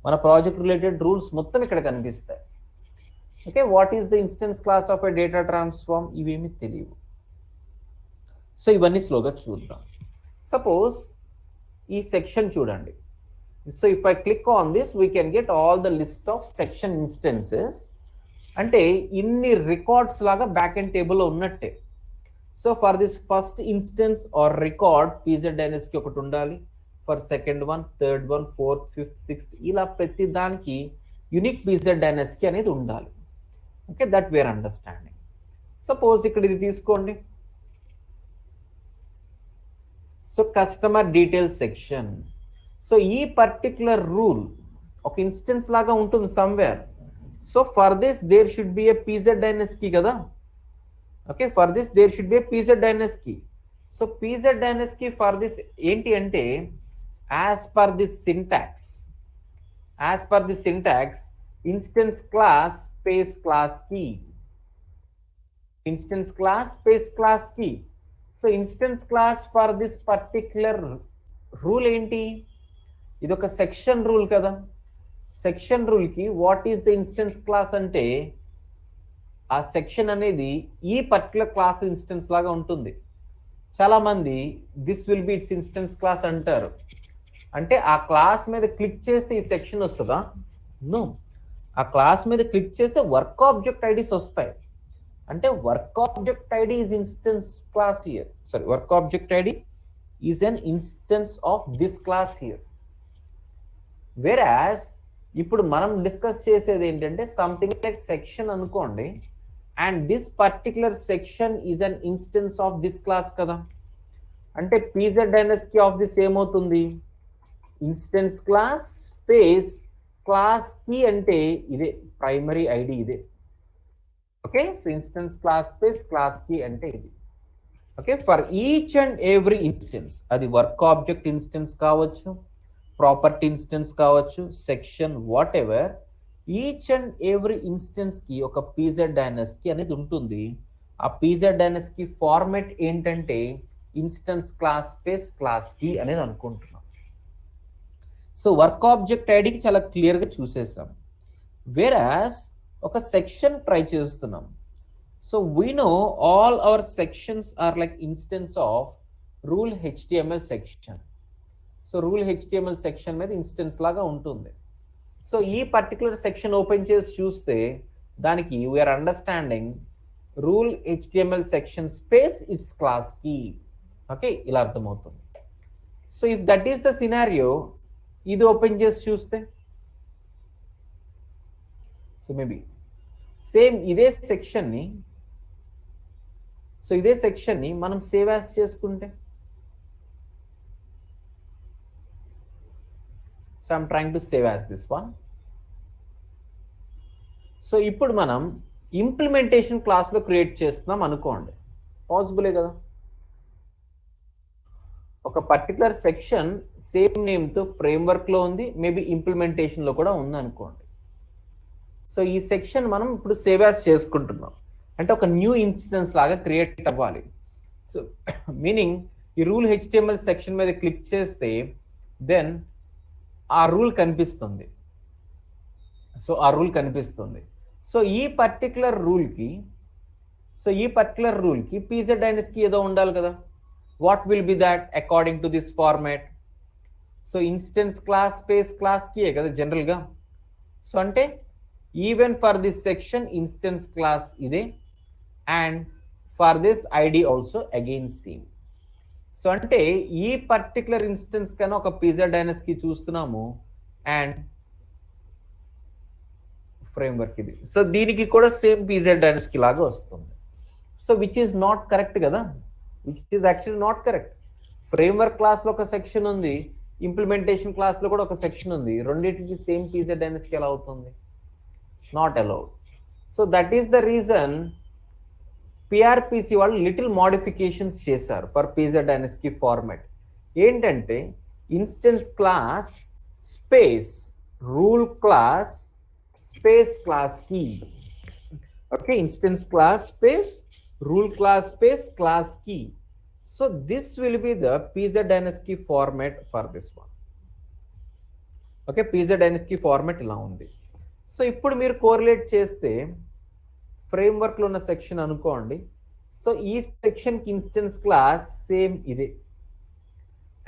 మన ప్రాజెక్ట్ రిలేటెడ్ రూల్స్ మొత్తం ఇక్కడ కనిపిస్తాయి. Okay, what is the instance class of a data transform, ఇవేమి తెలియవు. సో ఇవన్నీ స్లోగా చూద్దాం. సపోజ్ ఈ సెక్షన్ చూడండి. So if I click on this we can get all the list of section instances. అంటే ఇన్ని రికార్డ్స్ లాగా బ్యాక్ ఎండ్ టేబుల్లో ఉన్నట్టే. So for this first instance or record pz dynasty ఒకటి ఉండాలి, for second one, third one, fourth, fifth, sixth, ఇలా ప్రతి దానికి యూనిక్ pz డైనస్టీ అనేది ఉండాలి. Okay, that we're understanding. Suppose ఇక్కడ ఇది తీసుకోండి. So customer details section. So ఈ పర్టిక్యులర్ రూల్ ఒక ఇన్స్టెన్స్ లాగా ఉంటుంది somewhere. So for this there should be a pz dynasty కదా. Okay, for this there should be a pz dynasty. So pz dynasty for this ఏంటి అంటే as per this syntax instance class space class key, instance class space class key. So instance class for this particular rule ఏంటి, ఇది ఒక section rule కదా. Section rule కి what is the instance class అంటే ఆ section అనేది ఈ particular class instance లాగా ఉంటుంది. చాలా మంది this will be it's instance class అంటారు. అంటే ఆ క్లాస్ మీద క్లిక్ చేస్తే ఈ సెక్షన్ వస్తుందా? నో, ఆ క్లాస్ మీద క్లిక్ చేస్తే వర్క్ ఆబ్జెక్ట్ ఐడీస్ వస్తాయి. అంటే work object ID is instance class here, sorry work object ID is an instance of this class here. Whereas ఇప్పుడు మనం డిస్కస్ చేసేది ఏంటంటే సంథింగ్ లైక్ సెక్షన్ అనుకోండి. And this particular section is an instance of this class కదా. అంటే pzdnsky of this ఏమవుతుంది, instance class space class key అంటే ఇదే ప్రైమరీ ఐడి ఇదే. Okay, so instance class space class key అంటే ఇది. Okay, for each and every instance, అది work object instance కావచ్చు, ప్రాపర్టీ ఇన్స్టెన్స్ కావచ్చు, section whatever, each and every instance కి ఒక pzdnsky అనేది ఉంటుంది. ఆ pzdnsky ఫార్మాట్ ఏంటంటే instance class space class key అనేది అనుకుంటున్నాం. సో వర్క్ ఆబ్జెక్ట్ ఐడికి చాలా క్లియర్గా చూసేసాం. వేరాస్ ఒక సెక్షన్ ట్రై చేస్తున్నాం. So we know all our sections are like instance of rule HTML section. So rule HTML section మీద ఇన్స్టెన్స్ లాగా ఉంటుంది. సో ఈ పర్టికులర్ సెక్షన్ ఓపెన్ చేసి చూస్తే దానికి we're understanding rule HTML section space its class key. Okay, ఇలా అర్థమవుతుంది. So if that is the scenario, ఇది ఓపెన్ చేసి చూస్తే సో మేబీ సేమ్ ఇదే సెక్షన్ని, సో ఇదే సెక్షన్ని మనం సేవ్ యాజ్ చేసుకుంటే, so I'm trying to save as this one. So ఇప్పుడు మనం ఇంప్లిమెంటేషన్ క్లాస్లో క్రియేట్ చేస్తున్నాం అనుకోండి, పాసిబులే కదా. ఒక పర్టికులర్ సెక్షన్ సేమ్ నేమ్తో ఫ్రేమ్వర్క్లో ఉంది, మేబీ ఇంప్లిమెంటేషన్లో కూడా ఉంది అనుకోండి. సో ఈ సెక్షన్ మనం ఇప్పుడు సేవ్ యాజ్ చేసుకుంటున్నాం, అంటే ఒక న్యూ ఇన్స్టెన్స్ లాగా క్రియేట్ అవ్వాలి. సో మీనింగ్ ఈ రూల్ HTML సెక్షన్ మీద క్లిక్ చేస్తే దెన్ ఆ రూల్ కనిపిస్తుంది. సో ఆ రూల్ కనిపిస్తుంది. సో ఈ పర్టికులర్ రూల్కి pzdnsky ఏదో ఉండాలి కదా. What will be that according to this format? So instance class space class కీయే కదా జనరల్గా. సో అంటే even for this section instance class ఇదే, and for this ID also again same. So అంటే ఈ పర్టికులర్ ఇన్స్టెన్స్ కన్నా ఒక pzdnsky చూస్తున్నాము, అండ్ ఫ్రేమ్వర్క్ ఇది. సో దీనికి కూడా సేమ్ pzdnsky లాగా వస్తుంది. So which is not correct కదా, which is actually not correct. Framework క్లాస్లో ఒక సెక్షన్ ఉంది, ఇంప్లిమెంటేషన్ క్లాస్లో కూడా ఒక సెక్షన్ ఉంది, రెండింటికి సేమ్ pzdnsky ఎలా అవుతుంది? Not allowed. So that is the reason PRPC వాళ్ళు లిటిల్ మోడిఫికేషన్స్ చేశారు ఫర్ pzdnsky ఫార్మాట్. ఏంటంటే instance class space rule class space class key. Okay, instance class space rule class space class key. So this will be the pzdnsky format for this one. Okay, pzdnsky format ఇలా ఉంది. So ఇప్పుడు మీరు correlate చేస్తే ఫ్రేమ్వర్క్లో ఉన్న section అనుకోండి. So ఈ సెక్షన్కి instance class same ఇదే,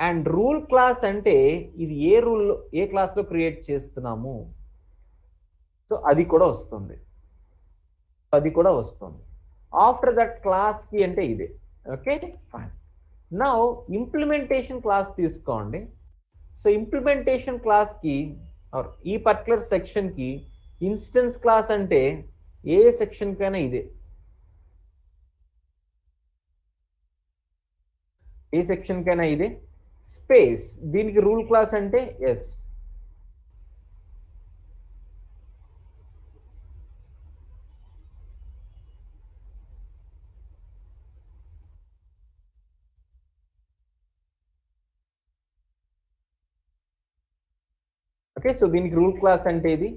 అండ్ రూల్ క్లాస్ అంటే ఇది ఏ రూల్లో ఏ క్లాస్లో క్రియేట్ చేస్తున్నాము, సో అది కూడా వస్తుంది. ఆఫ్టర్ దట్ క్లాస్ కి అంటే ఇదే. Okay fine. Now implementation class తీసుకోండి. సో ఇంప్లిమెంటేషన్ క్లాస్ కి ఈ పర్టికులర్ సెక్షన్ కి ఇన్స్టెన్స్ క్లాస్ అంటే ఏ సెక్షన్ కైనా ఇదే, ఏ సెక్షన్ కైనా ఇదే స్పేస్. దీనికి రూల్ క్లాస్ అంటే ఎస్. ఓకే, సో దీనికి రూల్ క్లాస్ అంటే ఇది,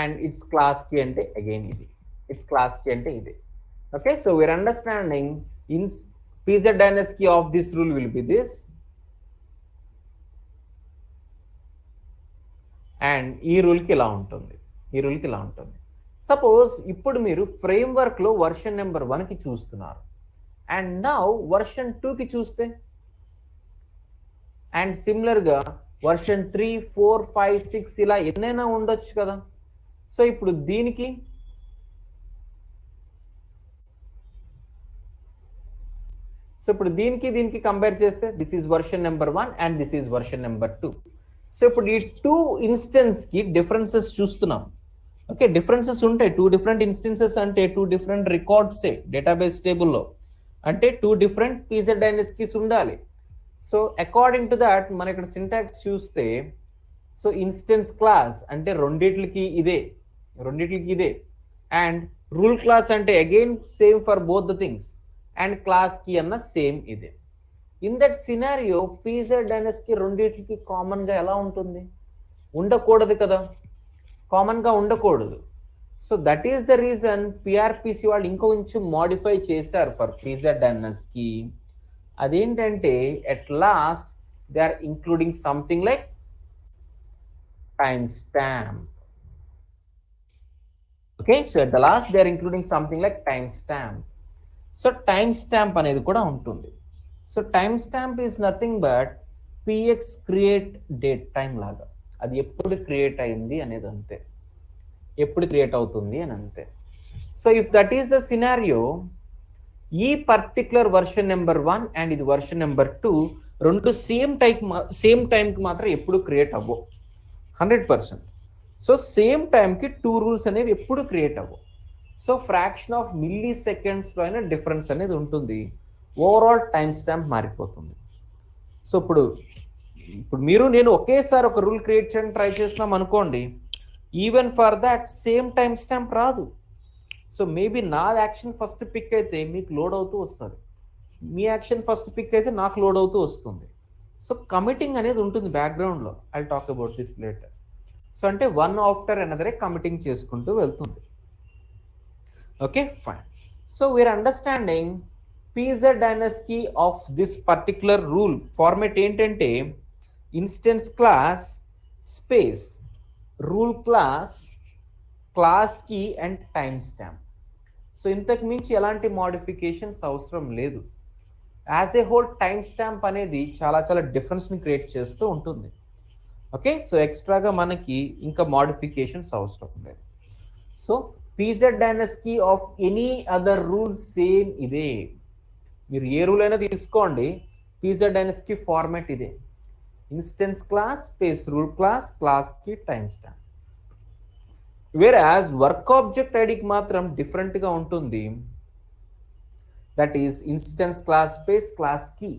అండ్ ఇట్స్ క్లాస్ కి అంటే అగైన్ ఇది, ఇట్స్ క్లాస్ కి అంటే ఇది. Okay, so we are understanding pzdnsky of this rule will be this, and ఈ రూల్కి ఇలా ఉంటుంది, ఈ రూల్కి ఇలా ఉంటుంది. సపోజ్ ఇప్పుడు మీరు ఫ్రేమ్వర్క్లో వర్షన్ నెంబర్ 1కి చూస్తున్నారు, అండ్ నౌ వర్షన్ 2కి చూస్తే, అండ్ సిమిలర్గా వర్షన్ 3, 4, 5, 6 ఇలా ఎన్నైనా ఉండొచ్చు కదా. సో ఇప్పుడు దీనికి దీనికి కంపేర్ చేస్తే this is version number 1 and this is version number 2. So ఇప్పుడు ఈ 2 ఇన్స్టెన్స్ కి డిఫరెన్సెస్ చూస్తున్నాం. ఓకే, డిఫరెన్సెస్ ఉంటాయి. 2 డిఫరెంట్ ఇన్స్టెన్సెస్ అంటే 2 డిఫరెంట్ రికార్డ్సే డేటాబేస్ టేబుల్లో, అంటే 2 డిఫరెంట్ pzDNSkeys ఉండాలి. సో అకార్డింగ్ టు దాట్ మన ఇక్కడ సింటాక్స్ చూస్తే, సో ఇన్స్టెన్స్ క్లాస్ అంటే రెండిట్లకి ఇదే అండ్ రూల్ క్లాస్ అంటే again same for both the things and class కి అన్న సేమ్ ఇదే. ఇన్ దట్ సినారియో pzDNSకి రెండిట్లకి కామన్గా ఎలా ఉంటుంది? ఉండకూడదు కదా, కామన్గా ఉండకూడదు. So that is the reason PRPC వాళ్ళు ఇంకొంచెం మోడిఫై చేశారు ఫర్ pzDNSకి. అదేంటంటే at last they are including something like time stamp. Okay, so at the last they are including something like time stamp. So time stamp అనేది కూడా ఉంటుంది. So time stamp is nothing but PX create date time లాగా, అది ఎప్పుడు create అయింది అనేది అంతే, ఎప్పుడు క్రియేట్ అవుతుంది అని అంతే. So if that is the scenario, ఈ పర్టికులర్ వర్షన్ నెంబర్ 1 అండ్ ఇది వర్షన్ నెంబర్ 2 రెండు సేమ్ టైంకి మాత్రం ఎప్పుడు క్రియేట్ అవ్వవు 100%. సో సేమ్ టైంకి 2 రూల్స్ అనేవి ఎప్పుడు క్రియేట్ అవ్వవు. సో ఫ్రాక్షన్ ఆఫ్ మిల్లీ సెకండ్స్లో అయినా డిఫరెన్స్ అనేది ఉంటుంది, ఓవరాల్ టైం స్టాంప్ మారిపోతుంది. సో ఇప్పుడు మీరు నేను ఒకేసారి ఒక రూల్ క్రియేట్ చేయడానికి ట్రై చేసినాం అనుకోండి, even for that same time stamp రాదు. సో మేబీ నా యాక్షన్ ఫస్ట్ పిక్ అయితే మీకు లోడ్ అవుతూ వస్తుంది, మీ యాక్షన్ ఫస్ట్ పిక్ అయితే నాకు లోడ్ అవుతూ వస్తుంది. సో కమిటింగ్ అనేది ఉంటుంది బ్యాక్గ్రౌండ్లో, I talk about this later. So అంటే వన్ ఆఫ్టర్ అనదరే కమిటింగ్ చేసుకుంటూ వెళ్తుంది. Okay fine. So we are understanding pzDNSkey of this particular rule format ఏంటంటే instance class space rule class class key and time stamp. So ఇంతకు మించి ఎలాంటి modifications అవసరం లేదు. As a whole time stamp అనేది చాలా డిఫరెన్స్ని క్రియేట్ చేస్తూ ఉంటుంది. ఓకే, సో ఎక్స్ట్రాగా మనకి ఇంకా మోడిఫికేషన్స్ అవసరం లేదు. So pzDNSkey of any other rule same ఇదే, మీరు ఏ రూల్ అయినా తీసుకోండి, pzDNSkey ఫార్మాట్ ఇదే, instance class space rule class class key timestamp. Whereas work object ఐడికి మాత్రం డిఫరెంట్గా ఉంటుంది, that is instance class space class key,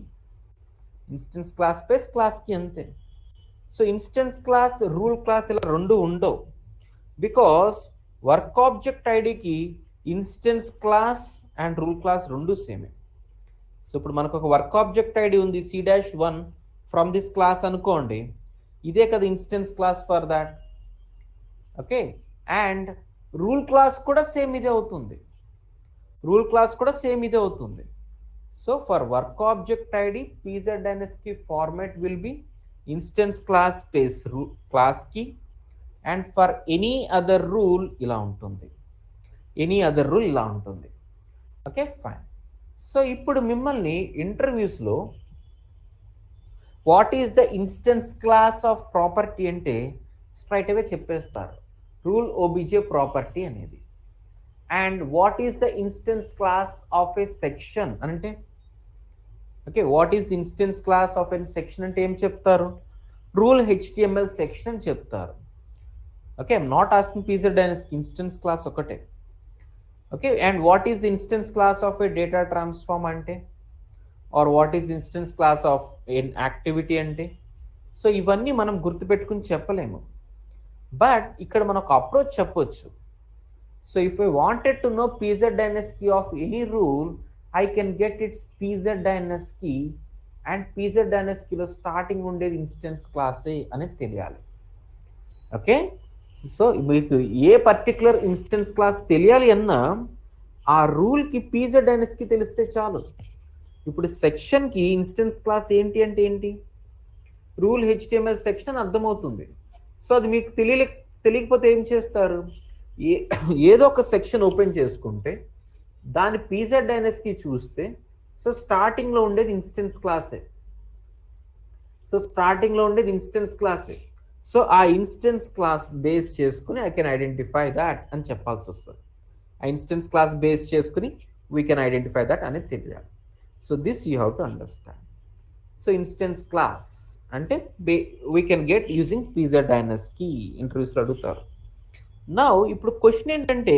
instance class space class key అంతే. So instance class rule class ఇలా రెండు ఉండవు, because work object ఐడికి instance class and rule class రెండు సేమే. సో ఇప్పుడు మనకు ఒక వర్క్ ఆబ్జెక్ట్ ఐడి ఉంది C-1 ఫ్రమ్ దిస్ క్లాస్ అనుకోండి, ఇదే కదా instance class for that. Okay, and rule class కూడా సేమ్ ఇదే అవుతుంది, రూల్ క్లాస్ కూడా సేమ్ ఇదే అవుతుంది. So for work object ID pzDNSkey format will be instance class space class key, and for any other rule ఇలా ఉంటుంది, any other rule ఇలా ఉంటుంది. Okay fine. సో ఇప్పుడు మిమ్మల్ని ఇంటర్వ్యూస్లో what is the instance class of property అంటే straight away చెప్పేస్తారు, rule OBJ property అనేది. And what is the instance class of a section అంటే, okay, what is the instance class of an section అంటే ఏం చెప్తారు? రూల్ HTML సెక్షన్ అని చెప్తారు. Okay, I'm not asking pzDNSkey, instance class ఒకటే. Okay, and what is the instance class of a data transform అంటే, or what is instance class of an activity అంటే. So ఇవన్నీ మనం గుర్తుపెట్టుకుని చెప్పలేము, బట్ ఇక్కడ మనం ఒక అప్రోచ్ చెప్పొచ్చు. So if I wanted to know pzDNSkey of any rule, I can get its pzDNSkey, and pzDNSkeyలో స్టార్టింగ్ ఉండేది ఇన్స్టెన్స్ క్లాసే అనేది తెలియాలి. ఓకే, సో మీకు ఏ పర్టికులర్ ఇన్స్టెన్స్ క్లాస్ తెలియాలి అన్నా ఆ రూల్కి pzDNSkey తెలిస్తే చాలు. ఇప్పుడు సెక్షన్కి ఇన్స్టెన్స్ క్లాస్ ఏంటి అంటే ఏంటి, రూల్ HTML సెక్షన్ అర్థమవుతుంది. సో అది మీకు తెలియకపోతే ఏం చేస్తారు, ఏదో ఒక సెక్షన్ ఓపెన్ చేసుకుంటే దాని pzDNSkey చూస్తే, సో స్టార్టింగ్లో ఉండేది ఇన్స్టెన్స్ క్లాసే, సో స్టార్టింగ్లో ఉండేది ఇన్స్టెన్స్ క్లాసే. సో ఆ ఇన్స్టెన్స్ క్లాస్ బేస్ చేసుకుని ఐ కెన్ ఐడెంటిఫై దాట్ అని చెప్పాల్సి వస్తుంది. ఆ ఇన్స్టెన్స్ క్లాస్ బేస్ చేసుకుని వీ కెన్ ఐడెంటిఫై దట్ అనేది తెలియాలి. So this you have to understand. So instance class అంటే we can get using pzDNSkey, ఇంటర్వ్యూస్లో అడుగుతారు. నౌ ఇప్పుడు క్వశ్చన్ ఏంటంటే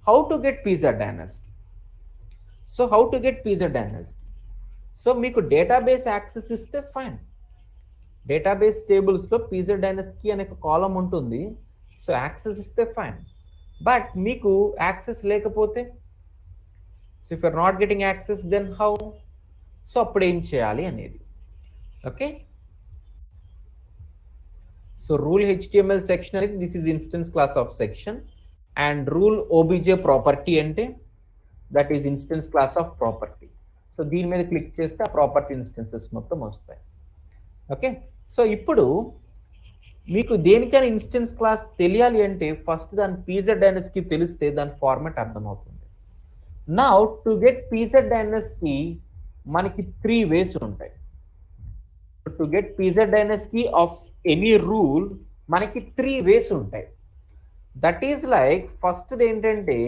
హౌ టు గెట్ పిజ్జా డైనాసిటీ. సో హౌ టు గెట్ పిజ్జా డైనాసిటీ. సో మీకు డేటాబేస్ యాక్సెస్ ఇస్తే ఫైన్, డేటాబేస్ టేబుల్స్లో పిజ్జా డైనాసిటీ అనే ఒక కాలం ఉంటుంది. సో యాక్సెస్ ఇస్తే ఫైన్, బట్ మీకు యాక్సెస్ లేకపోతే, so if you're not getting access then how, so అప్పుడు ఏం చేయాలి అనేది. Okay, so rule HTML section అనేది this is instance class of section, and rule OBJ property అంటే that is instance class of property. So దీని మీద click చేస్తే ఆ ప్రాపర్టీ ఇన్స్టెన్సెస్ మొత్తం వస్తాయి. ఓకే, సో ఇప్పుడు మీకు దేనికైనా ఇన్స్టెన్స్ క్లాస్ తెలియాలి అంటే ఫస్ట్ దాని పిజ్జా డైనాసిటీ తెలిస్తే దాని ఫార్మాట్ అర్థమవుతుంది. నౌ టు గెట్ పిజ్జా డైనాసిటీ మనకి 3 వేస్ ఉంటాయి. టు గెట్ పిజ్జా డైనాసిటీ ఆఫ్ ఎనీ రూల్ మనకి 3 వేస్ ఉంటాయి. దట్ ఈస్ లైక్ ఫస్ట్ ఏంటంటే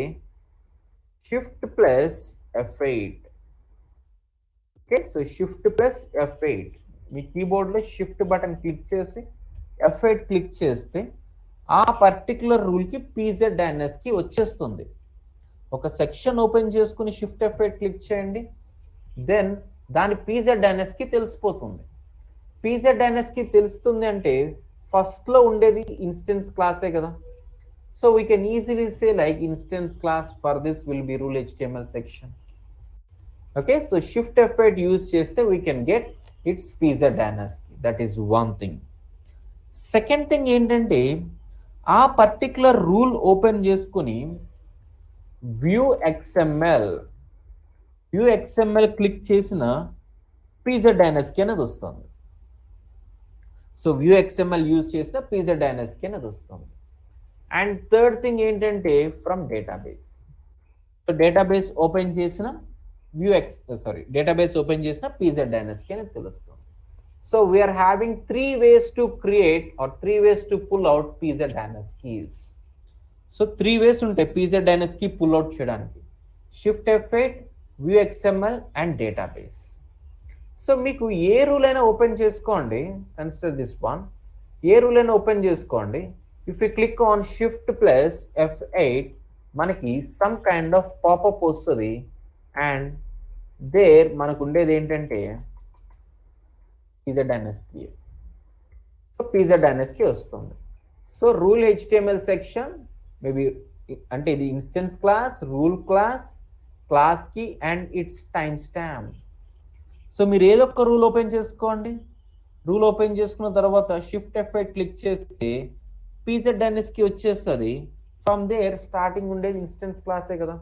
shift plus F8. Okay, so shift plus F8 మీ కీబోర్డ్లో షిఫ్ట్ బటన్ క్లిక్ చేసి F8 క్లిక్ చేస్తే ఆ పర్టికులర్ రూల్కి పిజ్జా డైనాసిటీ వచ్చేస్తుంది. ఒక సెక్షన్ ఓపెన్ చేసుకుని షిఫ్ట్ F8 క్లిక్ చేయండి, దెన్ దాని పిజ్జా డైనాసిటీ తెలిసిపోతుంది. పిజ్జా డైనాసిటీ తెలుస్తుంది అంటే ఫస్ట్లో ఉండేది ఇన్స్టెన్స్ క్లాసే కదా. So we can easily say like instance class for this will be rule HTML section. Okay, so shift F8 use చేస్తే వీ కెన్ గెట్ ఇట్స్ పిజ్జా డైనాసిటీ. That is one thing. Second thing ఏంటంటే ఆ particular rule open చేసుకుని view XML click చేసిన పిజ్జా dynasty అనేది వస్తుంది. సో వ్యూ XML యూజ్ చేసిన పిజ్జా డైనాసిటీ అనేది వస్తుంది. అండ్ థర్డ్ థింగ్ ఏంటంటే from database. So database open చేసిన డేటాబేస్ ఓపెన్ చేసిన పిజ్జా డైనాసిటీ అనేది తెలుస్తుంది. So we are having 3 ways to create or 3 ways to pull out pizza dynasties. So 3 ways ఉంటాయి pizza dynasty pull out చేయడానికి. Shift F8, View XML and database. So మీకు ఏ rule అయినా open చేసుకోండి, కన్సిడర్ దిస్ వన్. ఏ rule అయినా open చేసుకోండి. If you click on Shift plus F8 మనకి సమ్ కైండ్ ఆఫ్ పాపప్ వస్తుంది. అండ్ దేర్ మనకు ఉండేది ఏంటంటే పిజ్జా డైనాసిటీ. సో పిజ్జా డైనాసిటీ వస్తుంది. So rule HTML section maybe అంటే ఇది ఇన్స్టెన్స్ క్లాస్, రూల్ క్లాస్, క్లాస్కి and its time stamp. So మీరు ఏదో ఒక రూల్ ఓపెన్ చేసుకోండి. రూల్ ఓపెన్ చేసుకున్న తర్వాత షిఫ్ట్ F8 క్లిక్ చేస్తే పిజ్జా డైనాసిటీ వచ్చేస్తుంది. ఫ్రమ్ దేర్ స్టార్టింగ్ ఉండేది ఇన్స్టెన్స్ క్లాసే కదా.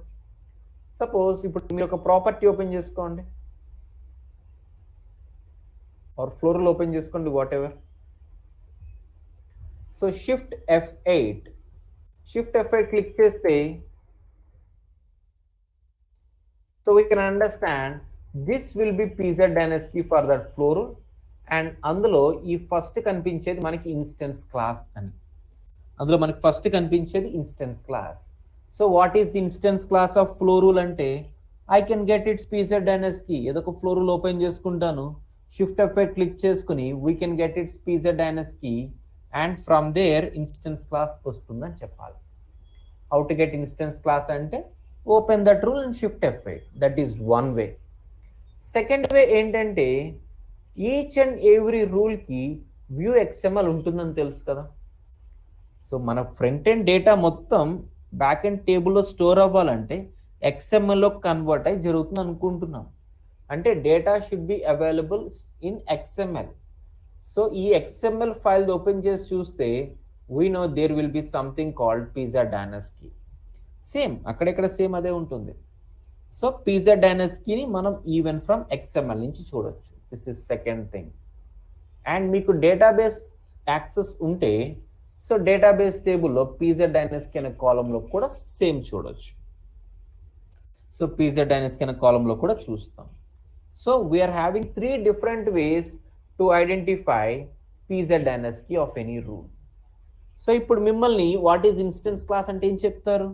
సపోజ్ ఇప్పుడు మీరు ఒక ప్రాపర్టీ ఓపెన్ చేసుకోండి, ఆర్ ఫ్లోరల్ ఓపెన్ చేసుకోండి, whatever. So shift F8 click చేస్తే so we can understand this will be పిజ్జా డైనాసిటీ ఫర్ దట్ ఫ్లోరల్. అండ్ అందులో ఈ ఫస్ట్ కనిపించేది మనకి ఇన్స్టెన్స్ క్లాస్ అని. అందులో మనకి ఫస్ట్ కనిపించేది instance class. So what is the instance class of floral అంటే ఐ కెన్ గెట్ ఇట్స్ పిజ్జా డైనాసిటీ. ఏదో ఒక ఫ్లోరల్ ఓపెన్ చేసుకుంటాను, షిఫ్ట్ F8 క్లిక్ చేసుకుని వీ కెన్ గెట్ ఇట్స్ పిజ్జా డైనాసిటీ and from there instance class వస్తుందని చెప్పాలి. How to get instance class అంటే open that rule and shift F8. That is one way. Second way ఏంటంటే each and every రూల్కి view XML ఉంటుందని తెలుసు కదా. సో మన ఫ్రంట్ ఎండ్ డేటా మొత్తం బ్యాక్ ఎండ్ టేబుల్లో స్టోర్ అవ్వాలంటే XMLలో కన్వర్ట్ అయి జరుగుతుంది అనుకుంటున్నాం. అంటే data should be available in XML. So ఈ XML ఫైల్ ఓపెన్ చేసి చూస్తే we know there will be something called pizza dynasty. Same అక్కడెక్కడ సేమ్ అదే ఉంటుంది. సో పిజ్జా డైనాసిటీని మనం ఈవెన్ ఫ్రమ్ XML నుంచి చూడొచ్చు. This is second thing. And మీకు డేటాబేస్ యాక్సెస్ ఉంటే సో డేటాబేస్ టేబుల్లో పిజ్జా డైనాసిటీ అనే కాలంలో కూడా సేమ్ చూడొచ్చు. సో పిజ్జా డైనాసిటీ అనే కాలంలో కూడా చూస్తాం. So we're having 3 different ways to identify పిజ్జా డైనాసిటీ ఆఫ్ ఎనీ రూల్. సో ఇప్పుడు మిమ్మల్ని వాట్ ఈజ్ ఇన్స్టెన్స్ క్లాస్ అంటే ఏం చెప్తారు,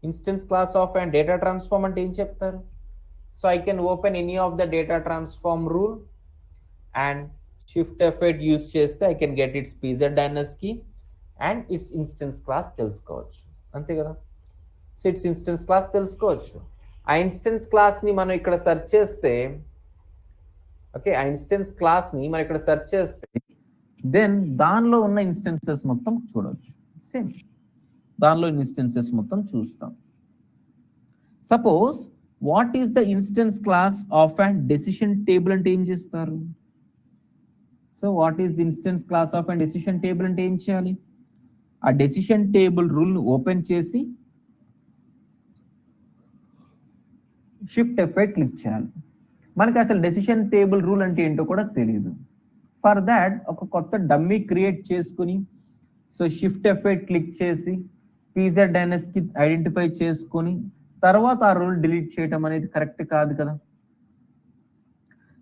instance class of and data transform అంటే ఏం చెప్తారు. So I can open any of the data transform rule and shift F8 use చేస్తే ఐ కెన్ గెట్ ఇట్స్ పిజ్జా డైనాసిటీ అండ్ ఇట్స్ ఇన్స్టెన్స్ క్లాస్ తెలుసుకోవచ్చు. అంతే కదా. సో ఇట్స్ ఇన్స్టెన్స్ క్లాస్ తెలుసుకోవచ్చు. ఆ ఇన్స్టెన్స్ క్లాస్ని మనం ఇక్కడ సెర్చ్ చేస్తే, ఓకే, ఆ ఇన్స్టెన్స్ క్లాస్ని మనం ఇక్కడ సెర్చ్ చేస్తే దెన్ దానిలో ఉన్న ఇన్స్టెన్సెస్ మొత్తం చూడవచ్చు. సేమ్ దానిలో ఇన్స్టెన్సెస్ మొత్తం చూస్తాం. Suppose what is the instance class of and decision table అంటే ఏం చేస్తారు? So what is the instance class of and decision table అంటే ఏం చేయాలి? ఆ డెసిషన్ టేబుల్ రూల్ని ఓపెన్ చేసి షిఫ్ట్ ఎఫెక్ట్ క్లిక్ చేయాలి. మనకి అసలు డెసిషన్ టేబుల్ రూల్ అంటే ఏంటో కూడా తెలియదు. ఫర్ దాట్ ఒక కొత్త డమ్మీ క్రియేట్ చేసుకుని సో షిఫ్ట్ ఎఫెక్ట్ క్లిక్ చేసి pzins ఐడెంటిఫై చేసుకొని తర్వాత ఆ రూల్ డిలీట్ చేయడం అనేది కరెక్ట్ కాదు కదా.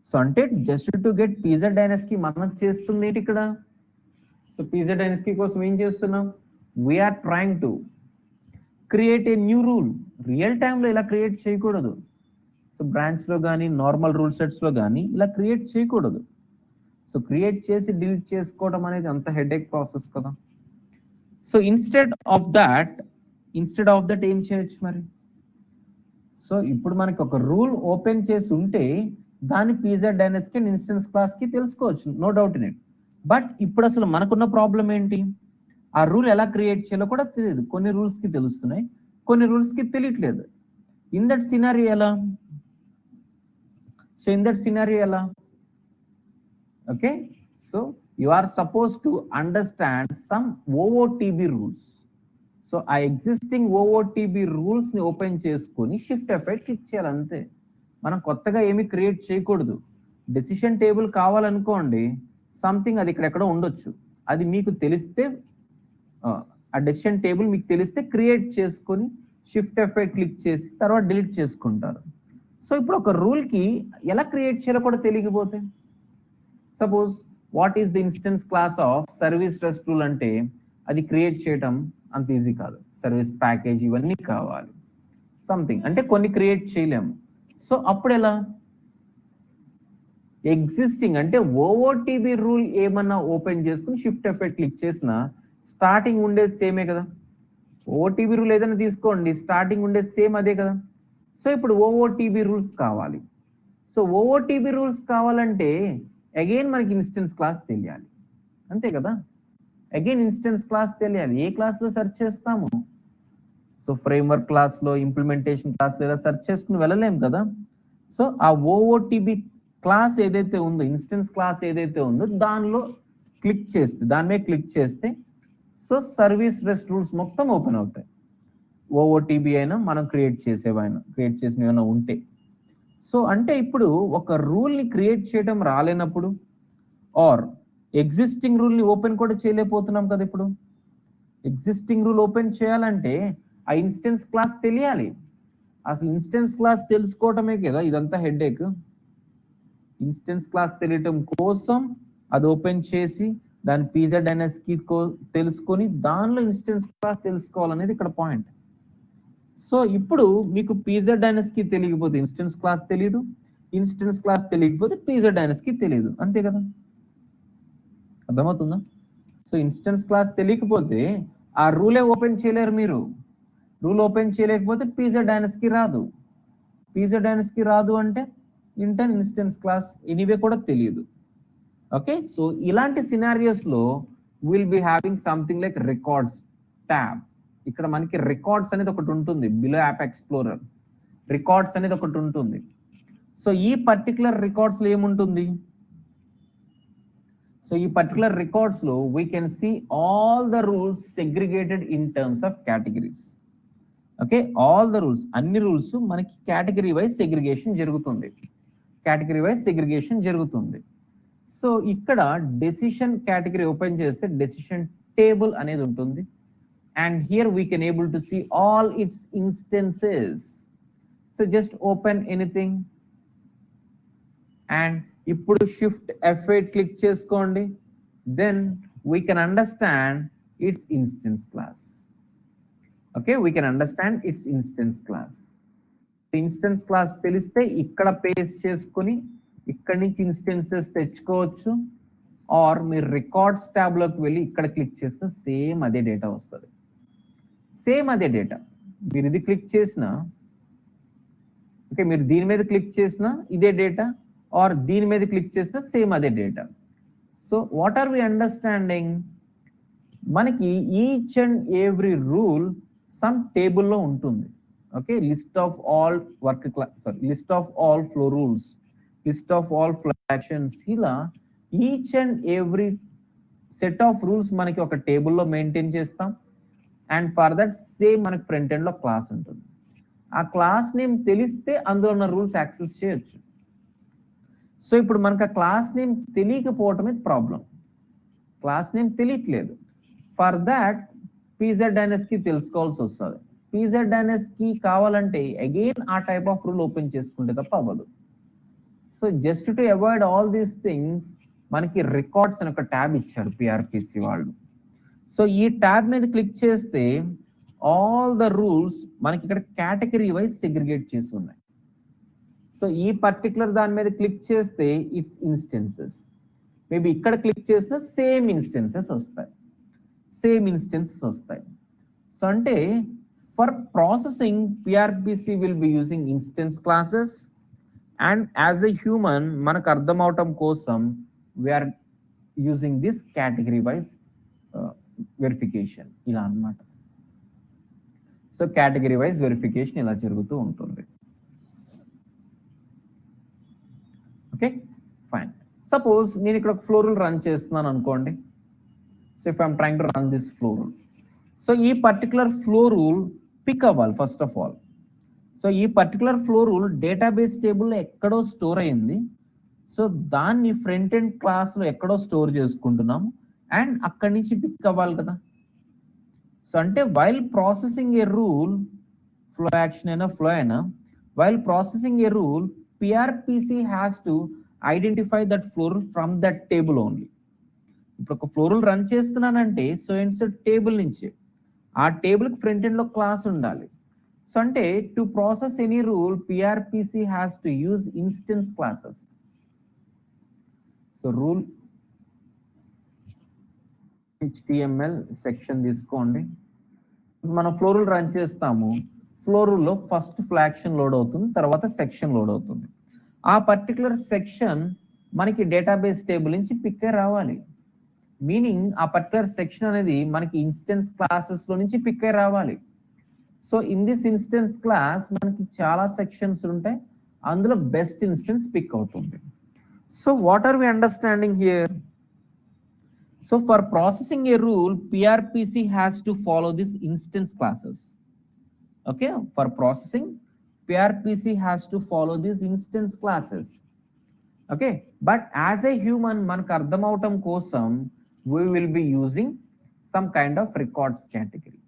సో అంటే జస్ట్ టు గెట్ pzins మనం చేస్తుంది ఏంటి ఇక్కడ? సో pzins కోసం ఏం చేస్తున్నాం? We're trying to create a new rule. Real టైంలో ఇలా క్రియేట్ చేయకూడదు. సో బ్రాంచ్లో కానీ నార్మల్ రూల్ సెట్స్లో కానీ ఇలా క్రియేట్ చేయకూడదు. సో క్రియేట్ చేసి డిలీట్ చేసుకోవడం అనేది అంత హెడేక్ ప్రాసెస్ కదా. సో ఇన్స్టెడ్ ఆఫ్ దట్ ఏం చేయొచ్చు మరి? సో ఇప్పుడు మనకి ఒక రూల్ ఓపెన్ చేసి ఉంటే దాని pzins కి ఇన్స్టెన్స్ క్లాస్ కి తెలుసుకోవచ్చు, no doubt in it. But ఇప్పుడు అసలు మనకున్న ప్రాబ్లం ఏంటి? ఆ రూల్ ఎలా క్రియేట్ చేయాలో కూడా తెలియదు. కొన్ని రూల్స్ కి తెలుస్తున్నాయి, కొన్ని రూల్స్ కి తెలియట్లేదు. ఇన్ దట్ సినారియో ఎలా? సో ఇన్ దట్ సినారియో ఎలా? Okay, so you are supposed to understand some OOTB rules. So ఆ ఎగ్జిస్టింగ్ OOTB రూల్స్ ని ఓపెన్ చేసుకొని షిఫ్ట్ ఎఫెక్ట్ క్లిక్ చేయాలి అంతే. మనం కొత్తగా ఏమి క్రియేట్ చేయకూడదు. డెసిషన్ టేబుల్ కావాలనుకోండి, సంథింగ్ అది ఇక్కడెక్కడ ఉండొచ్చు, అది మీకు తెలిస్తే ఆ డెసిషన్ టేబుల్ మీకు తెలిస్తే క్రియేట్ చేసుకొని షిఫ్ట్ ఎఫెక్ట్ క్లిక్ చేసి తర్వాత డిలీట్ చేసుకుంటారు. సో ఇప్పుడు ఒక రూల్కి ఎలా క్రియేట్ చేయాలో కూడా తెలియకపోతే, suppose what is the instance class of service rest rule అంటే అది క్రియేట్ చేయటం అంత ఈజీ కాదు. సర్వీస్ ప్యాకేజ్ ఇవన్నీ కావాలి, సంథింగ్ అంటే కొన్ని క్రియేట్ చేయలేము. సో అప్పుడు ఎలా? ఎగ్జిస్టింగ్ అంటే ఓఓటీబీ రూల్ ఏమన్నా ఓపెన్ చేసుకుని షిఫ్ట్ ఎఫెక్ట్ క్లిక్ చేసిన స్టార్టింగ్ ఉండేది సేమే కదా. ఓఓటీబీ రూల్ ఏదైనా తీసుకోండి, స్టార్టింగ్ ఉండేది సేమ్ అదే కదా. సో ఇప్పుడు ఓఓటీబీ రూల్స్ కావాలి. సో ఓఓటీబీ రూల్స్ కావాలంటే అగైన్ మనకి ఇన్స్టెన్స్ క్లాస్ తెలియాలి, అంతే కదా. అగైన్ ఇన్స్టెన్స్ క్లాస్ తెలియాలి. ఏ క్లాస్లో సెర్చ్ చేస్తాము? సో ఫ్రేమ్వర్క్ క్లాస్లో, ఇంప్లిమెంటేషన్ క్లాస్లో ఇలా సెర్చ్ చేసుకుని వెళ్ళలేము కదా. సో ఆ ఓఓటీబీ క్లాస్ ఏదైతే ఉందో, ఇన్స్టెన్స్ క్లాస్ ఏదైతే ఉందో దానిలో క్లిక్ చేస్తే, దాని మీద క్లిక్ చేస్తే సో సర్వీస్ రెస్ట్ రూల్స్ మొత్తం ఓపెన్ అవుతాయి. ఓఓటీబీ అయినా మనం క్రియేట్ చేసినవి ఏమైనా ఉంటే. సో అంటే ఇప్పుడు ఒక రూల్ని క్రియేట్ చేయడం రాలేనప్పుడు ఆర్ ఎగ్జిస్టింగ్ రూల్ని ఓపెన్ కూడా చేయలేకపోతున్నాం కదా. ఇప్పుడు ఎగ్జిస్టింగ్ రూల్ ఓపెన్ చేయాలంటే ఆ ఇన్స్టెన్స్ క్లాస్ తెలియాలి. అసలు ఇన్స్టెన్స్ క్లాస్ తెలుసుకోవటమే కదా ఇదంతా హెడేక్. ఇన్స్టెన్స్ క్లాస్ తెలియటం కోసం అది ఓపెన్ చేసి దాని pzins తెలుసుకొని దానిలో ఇన్స్టెన్స్ క్లాస్ తెలుసుకోవాలనేది ఇక్కడ పాయింట్. సో ఇప్పుడు మీకు pzins తెలియకపోతే ఇన్స్టెన్స్ క్లాస్ తెలియదు, ఇన్స్టెన్స్ క్లాస్ తెలియకపోతే pzins తెలియదు, అంతే కదా. అర్థమవుతుందా? సో ఇన్స్టెన్స్ క్లాస్ తెలియకపోతే ఆ రూలే ఓపెన్ చేయలేరు మీరు. రూల్ ఓపెన్ చేయలేకపోతే pzins రాదు. pzins రాదు అంటే ఇంటర్న్ ఇన్స్టెన్స్ క్లాస్ ఎనీవే కూడా తెలియదు. ఓకే, సో ఇలాంటి సినారియోస్లో will be having something like records tab. ఇక్కడ మనకి రికార్డ్స్ అనేది ఒకటి ఉంటుంది బిలో యాప్ ఎక్స్ప్లోరర్. రికార్డ్స్ అనేది ఒకటి ఉంటుంది. సో ఈ పర్టికులర్ రికార్డ్స్లో ఏముంటుంది? సో ఈ పర్టికులర్ రికార్డ్స్లో we can see all the rules segregated in terms of categories. Okay, all the rules, అన్ని రూల్స్ మనకి కేటగిరీ వైజ్ సెగ్రిగేషన్ జరుగుతుంది. సో ఇక్కడ డెసిషన్ కేటగిరీ ఓపెన్ చేస్తే డెసిషన్ టేబుల్ అనేది ఉంటుంది. And here we can able to see all its instances. So just open anything and ఇప్పుడు shift F8 click చేసుకోండి. Then we can understand its instance class. Okay, we can understand its instance class. Instance class తెలిస్తే ఇక్కడ paste చేసుకొని ఇక్కడ నుంచి instances తెచ్చుకోవచ్చు. Are మీరు records ట్యాబ్లోకి వెళ్ళి ఇక్కడ క్లిక్ చేస్తే సేమ్ అదే డేటా వస్తుంది. సేమ్ అదే డేటా. మీరు ఇది క్లిక్ చేసినా, ఓకే, మీరు దీని మీద క్లిక్ చేసినా ఇదే డేటా, ఆర్ దీని మీద క్లిక్ చేసినా సేమ్ అదే డేటా. So what are we understanding? మనకి each and every rule some టేబుల్లో ఉంటుంది. Okay, list of all list of all flow rules, list of all flow actions, ఇలా each and every set of rules మనకి ఒక టేబుల్లో maintain చేస్తాం. And for that same మనకి front end లో class ఉంటుంది. ఆ క్లాస్ నేమ్ తెలిస్తే అందులో ఉన్న రూల్స్ యాక్సెస్ చేయొచ్చు. సో ఇప్పుడు మనకు ఆ క్లాస్ నేమ్ తెలియకపోవటమే ప్రాబ్లం. క్లాస్ నేమ్ తెలియట్లేదు. ఫర్ దాట్ pznsky తెలుసుకోవాల్సి వస్తుంది. pznsky కావాలంటే అగైన్ ఆ టైప్ ఆఫ్ రూల్ ఓపెన్ చేసుకుంటే తప్ప అవ్వదు. So just to avoid all these things మనకి రికార్డ్స్ అని ఒక ట్యాబ్ ఇచ్చారు పిఆర్పిసి వాళ్ళు. సో ఈ ట్యాబ్ మీద క్లిక్ చేస్తే ఆల్ ద రూల్స్ మనకి ఇక్కడ కేటగిరీ వైజ్ సెగ్రిగేట్ చేసి ఉన్నాయి. సో ఈ పర్టికులర్ దాని మీద క్లిక్ చేస్తే ఇట్స్ ఇన్స్టెన్సెస్. మేబీ ఇక్కడ క్లిక్ చేస్తే సేమ్ ఇన్స్టెన్సెస్ వస్తాయి. సో అంటే for processing PRPC will be using instance classes, and as a human మనకు అర్థం అవటం కోసం we're using this category wise verification, ఇలా అన్నమాట. సో కేటగిరీ వైజ్ వెరిఫికేషన్ ఇలా జరుగుతూ ఉంటుంది. Okay, fine. సపోజ్ నేను ఇక్కడ ఒక ఫ్లో రూల్ రన్ చేస్తున్నాను అనుకోండి. So if I'm trying to run this flow rule, so ఈ పర్టికులర్ ఫ్లో రూల్ పిక్ అవ్వాలి ఫస్ట్ ఆఫ్ ఆల్. సో ఈ పర్టికులర్ ఫ్లో రూల్ డేటాబేస్ టేబుల్లో ఎక్కడో స్టోర్ అయింది. సో దాన్ని ఫ్రంట్ ఎండ్ క్లాస్లో ఎక్కడో స్టోర్ చేసుకుంటున్నాము, అండ్ అక్కడి నుంచి పిక్ అవ్వాలి కదా. సో అంటే వైల్ ప్రాసెసింగ్ ఏ రూల్, ఫ్లో యాక్షన్ అయినా ఫ్లో అయినా, while processing A rule PRPC has to identify that flow rule from that table only. ఇప్పుడు ఒక ఫ్లో రూల్ రన్ చేస్తున్నానంటే సో అండ్ సో టేబుల్ నుంచి, ఆ టేబుల్కి ఫ్రంట్ ఎండ్ లో class ఉండాలి. So అంటే to process any rule PRPC has to use instance classes. So rule HTML section తీసుకోండి. మనం ఫ్లో రూల్ రన్ చేస్తాము. ఫ్లో రూల్లో ఫస్ట్ ఫ్లాక్షన్ లోడ్ అవుతుంది, తర్వాత సెక్షన్ లోడ్ అవుతుంది. ఆ పర్టికులర్ సెక్షన్ మనకి డేటాబేస్ టేబుల్ నుంచి పిక్ అయి రావాలి. మీనింగ్ ఆ పర్టికులర్ సెక్షన్ అనేది మనకి ఇన్స్టెన్స్ క్లాసెస్ లో నుంచి పిక్ అయి రావాలి. So in this instance class మనకి చాలా సెక్షన్స్ ఉంటాయి, అందులో బెస్ట్ ఇన్స్టెన్స్ పిక్ అవుతుంది. So what are we understanding here? So for processing a rule, PRPC has to follow this instance classes. Okay, for processing, PRPC has to follow these instance classes. Okay, but as a human, manaku ardham avatam kosam, we will be using some kind of records category.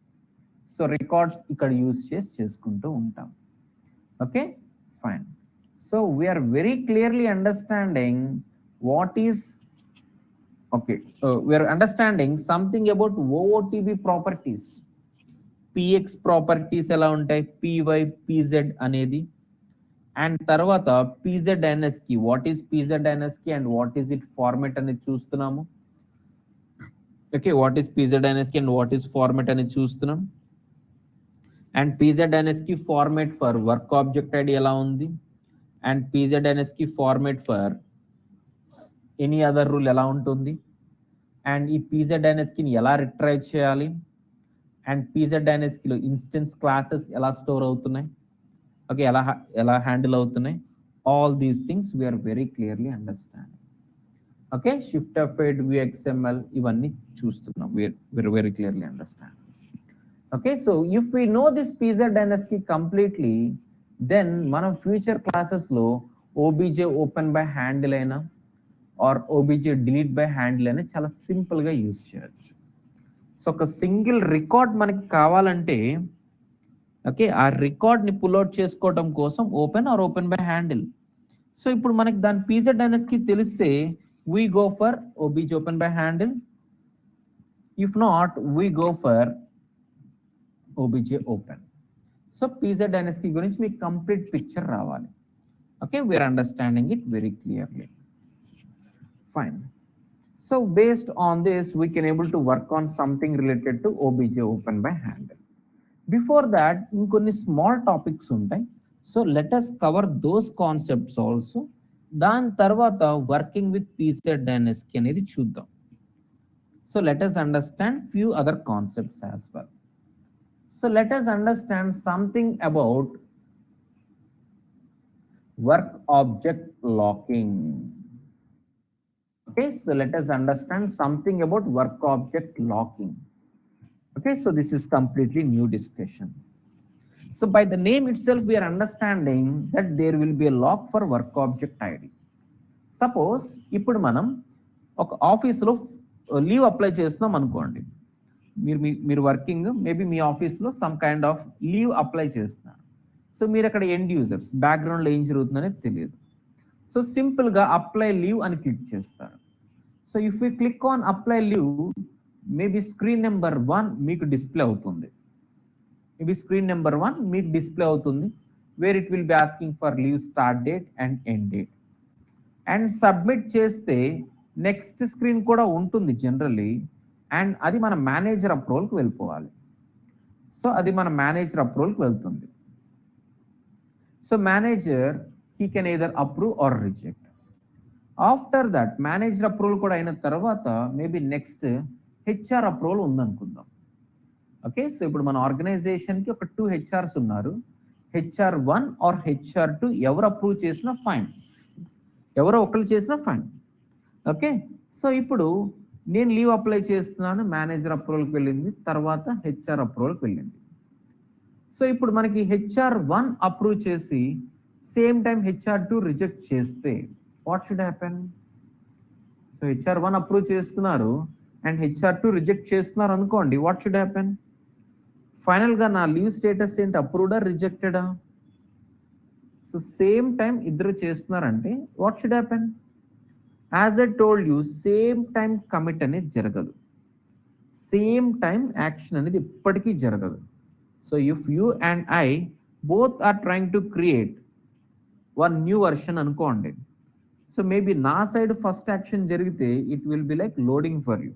So records ikkada use cheskuntu untam. Okay, fine. So we are very clearly understanding what is, okay, we are understanding something about OOTB properties. PX properties ఎలా ఉంటాయి, PY, PZ అనేది, and తర్వాత PZNSky, what is PZNSky and what is it format అనేది చూస్తున్నాము. Okay, what is PZNSky and what is format అనేది చూస్తున్నాం. And PZNSky format for work object ID ఎలా ఉంది, and PZNSky format for any other rule ఎలా ఉంటుంది, and ఈ PZNSkyని ఎలా రిట్రైవ్ చేయాలి, అండ్ PZNSkyలో ఇన్స్టెన్స్ క్లాసెస్ ఎలా స్టోర్ అవుతున్నాయి, ఓకే, ఎలా హ్యాండిల్ అవుతున్నాయి. All these things we're very clearly understanding. Okay, shift F eight, VXML ఇవన్నీ చూస్తున్నాం, we're very clearly understanding. Okay, so if we know this PZNSky completely, then మనం future క్లాసెస్లో OBJ open by handle అయినా or OBJ delete by handle అనేది చాలా సింపుల్గా use చేయొచ్చు. So ఒక సింగిల్ రికార్డ్ మనకి కావాలంటే, ఓకే, ఆ రికార్డ్ని పుల్అవుట్ చేసుకోవడం కోసం open or open by handle. So ఇప్పుడు మనకి దాని PZNSky తెలిస్తే we go for OBJ open by handle. If not we go for OBJ open. So PZNSky గురించి మీకు కంప్లీట్ పిక్చర్ రావాలి. Okay, we're understanding it very clearly. Fine. So based on this, we can able to work on something related to OBJ open by handle. Before that ఇంకొన్ని small topics ఉంటాయి. So let us cover those concepts also. దాని తర్వాత working with pzdsky అనేది చూద్దాం. So let us understand few other concepts as well. So let us understand something about work object locking. Okay, so let us understand something about work object locking. Okay, so this is completely new discussion. So by the name itself we are understanding that there will be a lock for work object id. Suppose ఇప్పుడు మనం ఒక ఆఫీస్లో leave apply చేస్తున్నాం అనుకోండి. మీరు working maybe మీ ఆఫీస్లో some kind of leave apply చేస్తున్నారు. So మీరు అక్కడ ఎండ్ యూజర్స్, బ్యాక్గ్రౌండ్లో ఏం జరుగుతుందనేది తెలియదు. సో సింపుల్గా అప్లై లీవ్ అని క్లిక్ చేస్తారు. So if you click on apply leave, maybe screen number 1 మీకు డిస్ప్లే అవుతుంది. Where it will be asking for leave start date and end date. And submit చేస్తే నెక్స్ట్ స్క్రీన్ కూడా ఉంటుంది generally. And అది మన manager అప్రూవల్కి వెళ్ళిపోవాలి. So అది మన మేనేజర్ అప్రూవల్కి వెళ్తుంది. So manager he can either approve are reject. After that manager approval కూడా అయిన తర్వాత మేబీ నెక్స్ట్ హెచ్ఆర్ అప్రూవల్ ఉందనుకుందాం. ఓకే, సో ఇప్పుడు మన ఆర్గనైజేషన్కి ఒక 2 హెచ్ఆర్స్ ఉన్నారు. HR1 ఆర్ HR2 ఎవరు అప్రూవ్ చేసినా ఫైన్, ఎవరో ఒకరు చేసినా ఫైన్. ఓకే, సో ఇప్పుడు నేను లీవ్ అప్లై చేస్తున్నాను, మేనేజర్ అప్రూవల్కి వెళ్ళింది, తర్వాత హెచ్ఆర్ అప్రూవల్కి వెళ్ళింది. సో ఇప్పుడు మనకి HR1 అప్రూవ్ చేసి సేమ్ టైం HR2 రిజెక్ట్ చేస్తే what should happen? So HR1 approve చేస్తున్నారు అండ్ HR2 రిజెక్ట్ చేస్తున్నారు అనుకోండి, వాట్ షుడ్ హ్యాపెన్? ఫైనల్గా నా లీవ్ స్టేటస్ ఏంటి, అప్రూవ్డా రిజెక్టెడా? సో సేమ్ టైం ఇద్దరు చేస్తున్నారంటే what should happen? As I told you, same time commit అనేది జరగదు, సేమ్ టైం యాక్షన్ అనేది ఎప్పటికీ జరగదు. So if you and I both are trying to create one new version అనుకోండి, సో మేబీ నా side first action జరిగితే it will be like loading for you.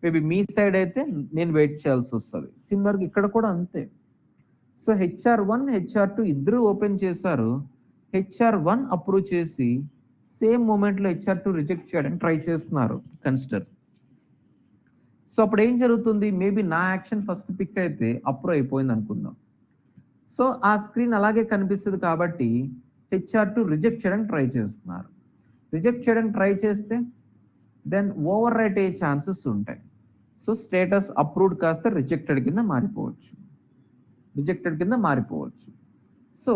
Maybe మీ side అయితే నేను వెయిట్ చేయాల్సి వస్తుంది. సిమిలర్గా ఇక్కడ కూడా అంతే. సో HR1 HR2 ఇద్దరు ఓపెన్ చేశారు. HR1 అప్రూవ్ చేసి సేమ్ మూమెంట్లో HR2 రిజెక్ట్ చేయడానికి ట్రై చేస్తున్నారు కన్సిడర్. సో అప్పుడు ఏం జరుగుతుంది? మేబీ నా యాక్షన్ ఫస్ట్ పిక్ అయితే అప్రూవ్ అయిపోయింది అనుకుందాం. సో ఆ స్క్రీన్ అలాగే కనిపిస్తుంది కాబట్టి HR2 రిజెక్ట్ చేయడానికి ట్రై చేస్తున్నారు. రిజెక్ట్ చేయడానికి ట్రై చేస్తే దెన్ ఓవర్ రైట్ అయ్యే ఛాన్సెస్ ఉంటాయి. సో స్టేటస్ అప్రూవ్డ్ కాస్త రిజెక్టెడ్ కింద మారిపోవచ్చు. So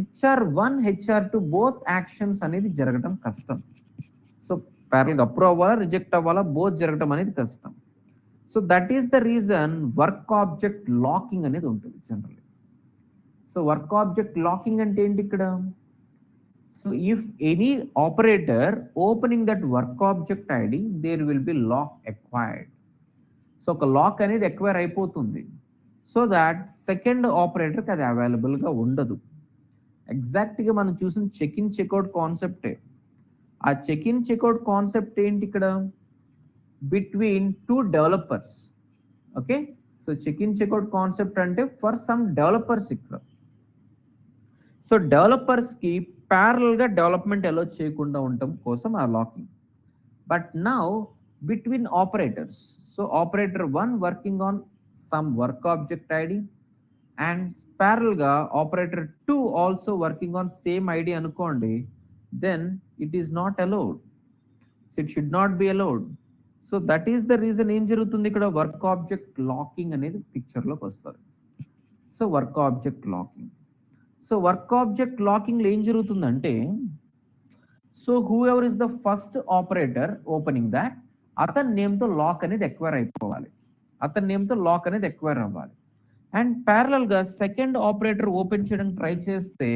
HR1 HR2 both actions అనేది జరగడం కష్టం. సో ప్యారల్గా అప్రూవ్ అవ్వాలా రిజెక్ట్ అవ్వాలా బోత్ జరగడం అనేది కష్టం. So that is the reason work object locking అనేది ఉంటుంది generally. So work object locking అంటే ఏంటి ఇక్కడ? So if any operator opening that work object ID there will be lock acquired. So ఒక లాక్ అనేది ఎక్వైర్ అయిపోతుంది. సో దాట్ సెకండ్ ఆపరేటర్కి అది అవైలబుల్గా ఉండదు. ఎగ్జాక్ట్గా మనం చూసిన చెక్ ఇన్ చెక్అవుట్ కాన్సెప్టే. ఆ చెక్ ఇన్ చెక్అవుట్ కాన్సెప్ట్ ఏంటి ఇక్కడ? Between 2 developers. Okay, so check in checkout concept అంటే ఫర్ సమ్ డెవలపర్స్ ఇక్కడ. సో డెవలపర్స్కి ప్యారల్గా డెవలప్మెంట్ ఎలా చేయకుండా ఉండటం కోసం ఆ locking. But now between operators, so operator 1 working on some work object ID and ప్యారల్గా operator 2 also working on same ID అనుకోండి, then it is not allowed. So it should not be allowed. So that is the reason ఏం జరుగుతుంది ఇక్కడ? Work object locking అనేది పిక్చర్లోకి వస్తుంది. So work object locking. So work object లాకింగ్లో ఏం జరుగుతుందంటే, so whoever is the first operator opening that, అతని నేమ్తో లాక్ అనేది ఎక్వైర్ అయిపోవాలి, అండ్ ప్యారలల్గా సెకండ్ ఆపరేటర్ ఓపెన్ చేయడానికి ట్రై చేస్తే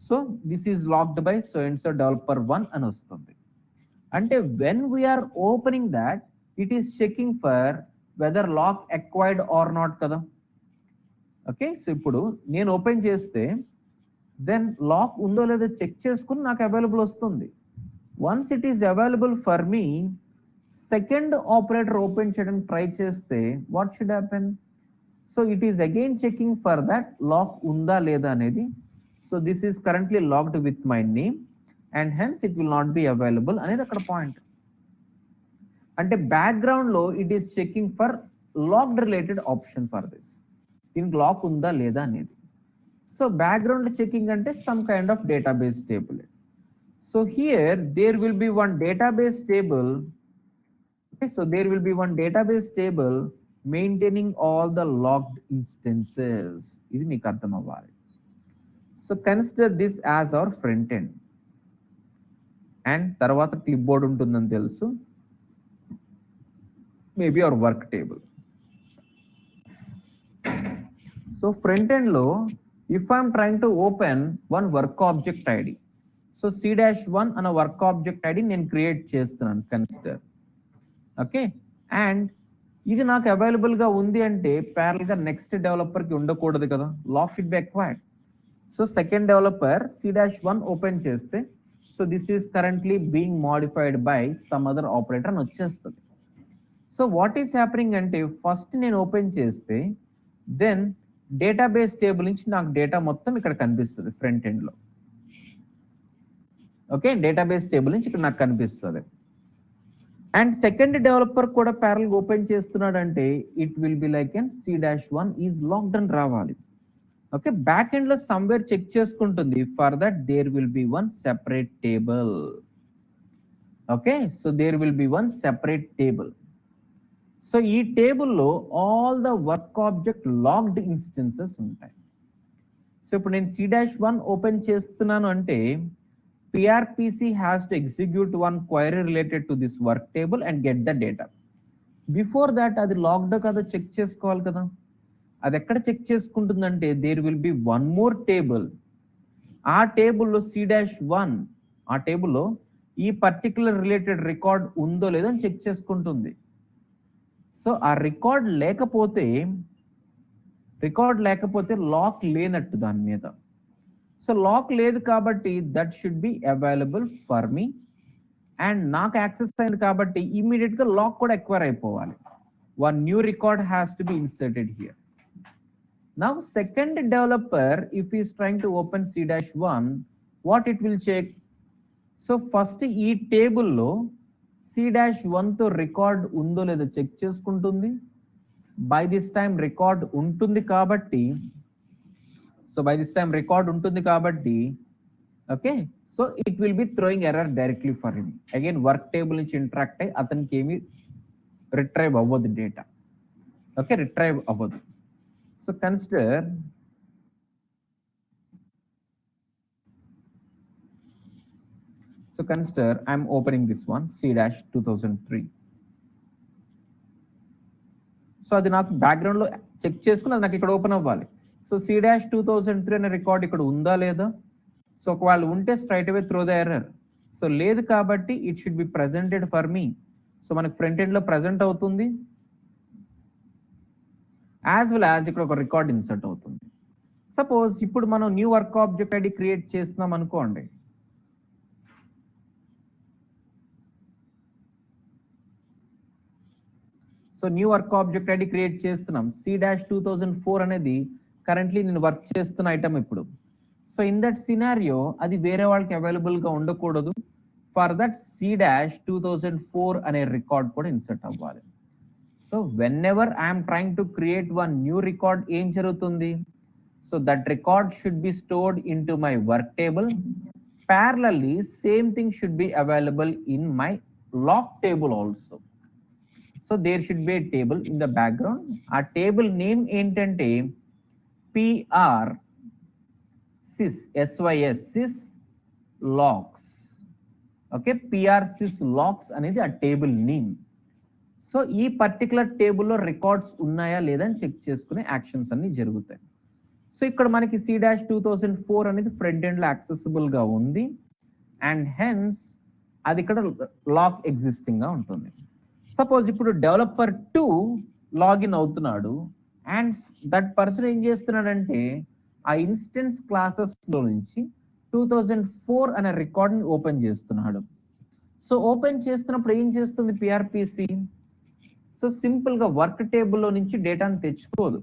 so this is locked by so and so developer 1 అని వస్తుంది. అంటే when we're opening that it is checking for whether lock acquired or not కదా. ఓకే, సో ఇప్పుడు నేను ఓపెన్ చేస్తే దెన్ లాక్ ఉందో లేదో చెక్ చేసుకుని నాకు అవైలబుల్ వస్తుంది. Once it is available for me, second operator open చేయడానికి ట్రై చేస్తే what should happen? So it is again checking for that lock ఉందా లేదా అనేది. So this is currently locked with my name and hence it will not be available అనేది అక్కడ point. అంటే background లో it is checking for locked related option for this, దీనికి lock ఉందా లేదా అనేది. సో బ్యాక్గ్రౌండ్ చెకింగ్ అంటే some kind of database table. So here there will be one database table. So there will be one database table maintaining all the locked instances. ఇది మీకు అర్థం అవ్వాలి. So consider this as our front end. And తర్వాత clipboard ఉంటుందని తెలుసు, maybe our work table. So front end లో if I'm trying to open one work object ID, so C-1 అన్న work object ID నేను create చేస్తున్నాను consider. Okay, and ఇది నాకు available గా ఉంది అంటే ప్యారల్ గా నెక్స్ట్ డెవలపర్ కి ఉండకూడదు కదా, lock should be acquired. So second developer C-1 open చేస్తే so this is currently being modified by some other operator అని వచ్చేస్తుంది. సో వాట్ ఈస్ హ్యాపెనింగ్ అంటే ఫస్ట్ నేను ఓపెన్ చేస్తే దెన్ డేటాబేస్ టేబుల్ నుంచి నాకు డేటా మొత్తం ఇక్కడ కనిపిస్తుంది ఫ్రంట్ ఎండ్ లో. ఓకే, డేటాబేస్ టేబుల్ నుంచి ఇక్కడ నాకు కనిపిస్తుంది. అండ్ సెకండ్ డెవలపర్ కూడా ప్యారల్ ఓపెన్ చేస్తున్నాడు అంటే it will be like and C-1 is locked అని రావాలి. ఓకే, బ్యాక్ ఎండ్ లో సమ్వేర్ చెక్ చేసుకుంటుంది for that there will be one separate table. Okay, so there will be one separate table. So ఈ టేబుల్లో all the work object locked instances ఉంటాయి. So ఇప్పుడు నేను C-1 open చేస్తున్నాను అంటే PRPC has to execute one query related to this work table and get the data. Before that అది locked కదా check చేసుకోవాలి కదా. అది ఎక్కడ చెక్ చేసుకుంటుందంటే there will be one more table. ఆ టేబుల్లో C-1 ఆ టేబుల్లో ఈ పర్టికులర్ రిలేటెడ్ రికార్డ్ ఉందో లేదో అని చెక్ చేసుకుంటుంది. సో ఆ రికార్డ్ లేకపోతే లాక్ లేనట్టు దాని మీద. సో లాక్ లేదు కాబట్టి that should be available for me, and నాకు యాక్సెస్ అయింది కాబట్టి ఇమీడియట్ గా లాక్ కూడా ఎక్వైర్ అయిపోవాలి. One new record has to be inserted here. Now second developer if is trying to open C-1 what it will check. So first ఈ టేబుల్లో C-1 తో record ఉందో లేదో చెక్ చేసుకుంటుంది. బై దిస్ టైం రికార్డ్ ఉంటుంది కాబట్టి okay, so it will B throwing error directly for him. Again work table నుంచి interact అయ్యి అతనికి ఏమి రిట్రైవ్ అవ్వదు డేటా. ఓకే, రిట్రైవ్ అవ్వదు. So consider I'm opening this one C-2003. So అది నాకు బ్యాక్గ్రౌండ్ లో చెక్ చేసుకుని అది నాకు ఇక్కడ ఓపెన్ అవ్వాలి. సో C-2003 అనే రికార్డ్ ఇక్కడ ఉందా లేదా. సో ఒకవేళ ఉంటే straight away throw the error. So లేదు కాబట్టి it should be presented for me. So మనకు ఫ్రంట్ ఎండ్ లో ప్రెజెంట్ అవుతుంది, యాజ్ వెల్ యాజ్ ఇక్కడ ఒక రికార్డ్ ఇన్సర్ట్ అవుతుంది. సపోజ్ ఇప్పుడు మనం new work object ID create చేస్తున్నాం అనుకోండి. So new work object ID create చేస్తున్నాం. C-2004 అనేది కరెంట్లీ నేను వర్క్ చేస్తున్న ఐటమ్ ఇప్పుడు. సో ఇన్ దట్ సినారియో అది వేరే వాళ్ళకి అవైలబుల్ గా ఉండకూడదు. ఫర్ దట్ C-2004 అనే రికార్డ్ కూడా ఇన్సర్ట్ అవ్వాలి. So whenever I'm trying to create one new record ఏం జరుగుతుంది. So that record should be stored in to my work table. Parallelly same thing should be available in my lock table also. So there should be a table in the background. ఆ table name ఏంటంటే sys logs. Okay, sys logs అనేది ఆ table name. So ఈ particular టేబుల్లో records ఉన్నాయా లేదా అని check చేసుకునే యాక్షన్స్ అన్ని జరుగుతాయి. సో ఇక్కడ మనకి C-2004 అనేది ఫ్రంట్ ఎండ్ లో యాక్సెసిబుల్ గా ఉంది అండ్ హెన్స్ అది ఇక్కడ లాక్ ఎగ్జిస్టింగ్ గా ఉంటుంది. సపోజ్ ఇప్పుడు డెవలపర్ 2 లాగిన్ అవుతున్నాడు అండ్ దట్ పర్సన్ ఏం చేస్తున్నాడంటే ఆ ఇన్స్టెన్స్ క్లాసెస్ లో నుంచి 2004 అనే రికార్డ్ ని ఓపెన్ చేస్తున్నాడు. సో ఓపెన్ చేస్తున్నప్పుడు ఏం చేస్తుంది PRPC. సో సింపుల్ గా వర్క్ టేబుల్లో నుంచి డేటాను తెచ్చుకోదు.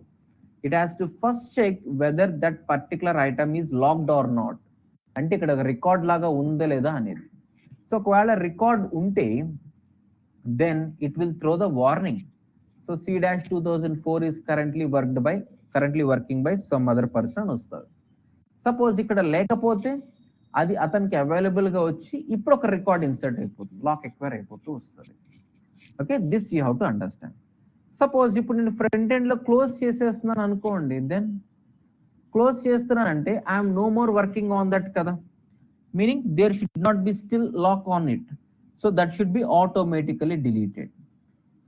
It has to first check whether that particular item is locked or not, అంటే ఇక్కడ ఒక రికార్డ్ లాగా ఉందా లేదా అనేది. సో ఒకవేళ రికార్డ్ ఉంటే then it will throw the warning. So C-2004 is currently working by some other person అని వస్తుంది. సపోజ్ ఇక్కడ లేకపోతే అది అతనికి అవైలబుల్గా వచ్చి ఇప్పుడు ఒక రికార్డ్ ఇన్సర్ట్ అయిపోతుంది, లాక్ ఎక్వైర్ అయిపోతూ వస్తుంది. Okay, this you have to understand. Suppose ఇప్పుడు నేను ఫ్రంట్ ఎండ్లో క్లోజ్ చేసేస్తున్నాను అనుకోండి, దెన్ క్లోజ్ చేస్తున్నానంటే I'm no more working on that కదా, meaning there should not be still lock on it. So that should be automatically deleted.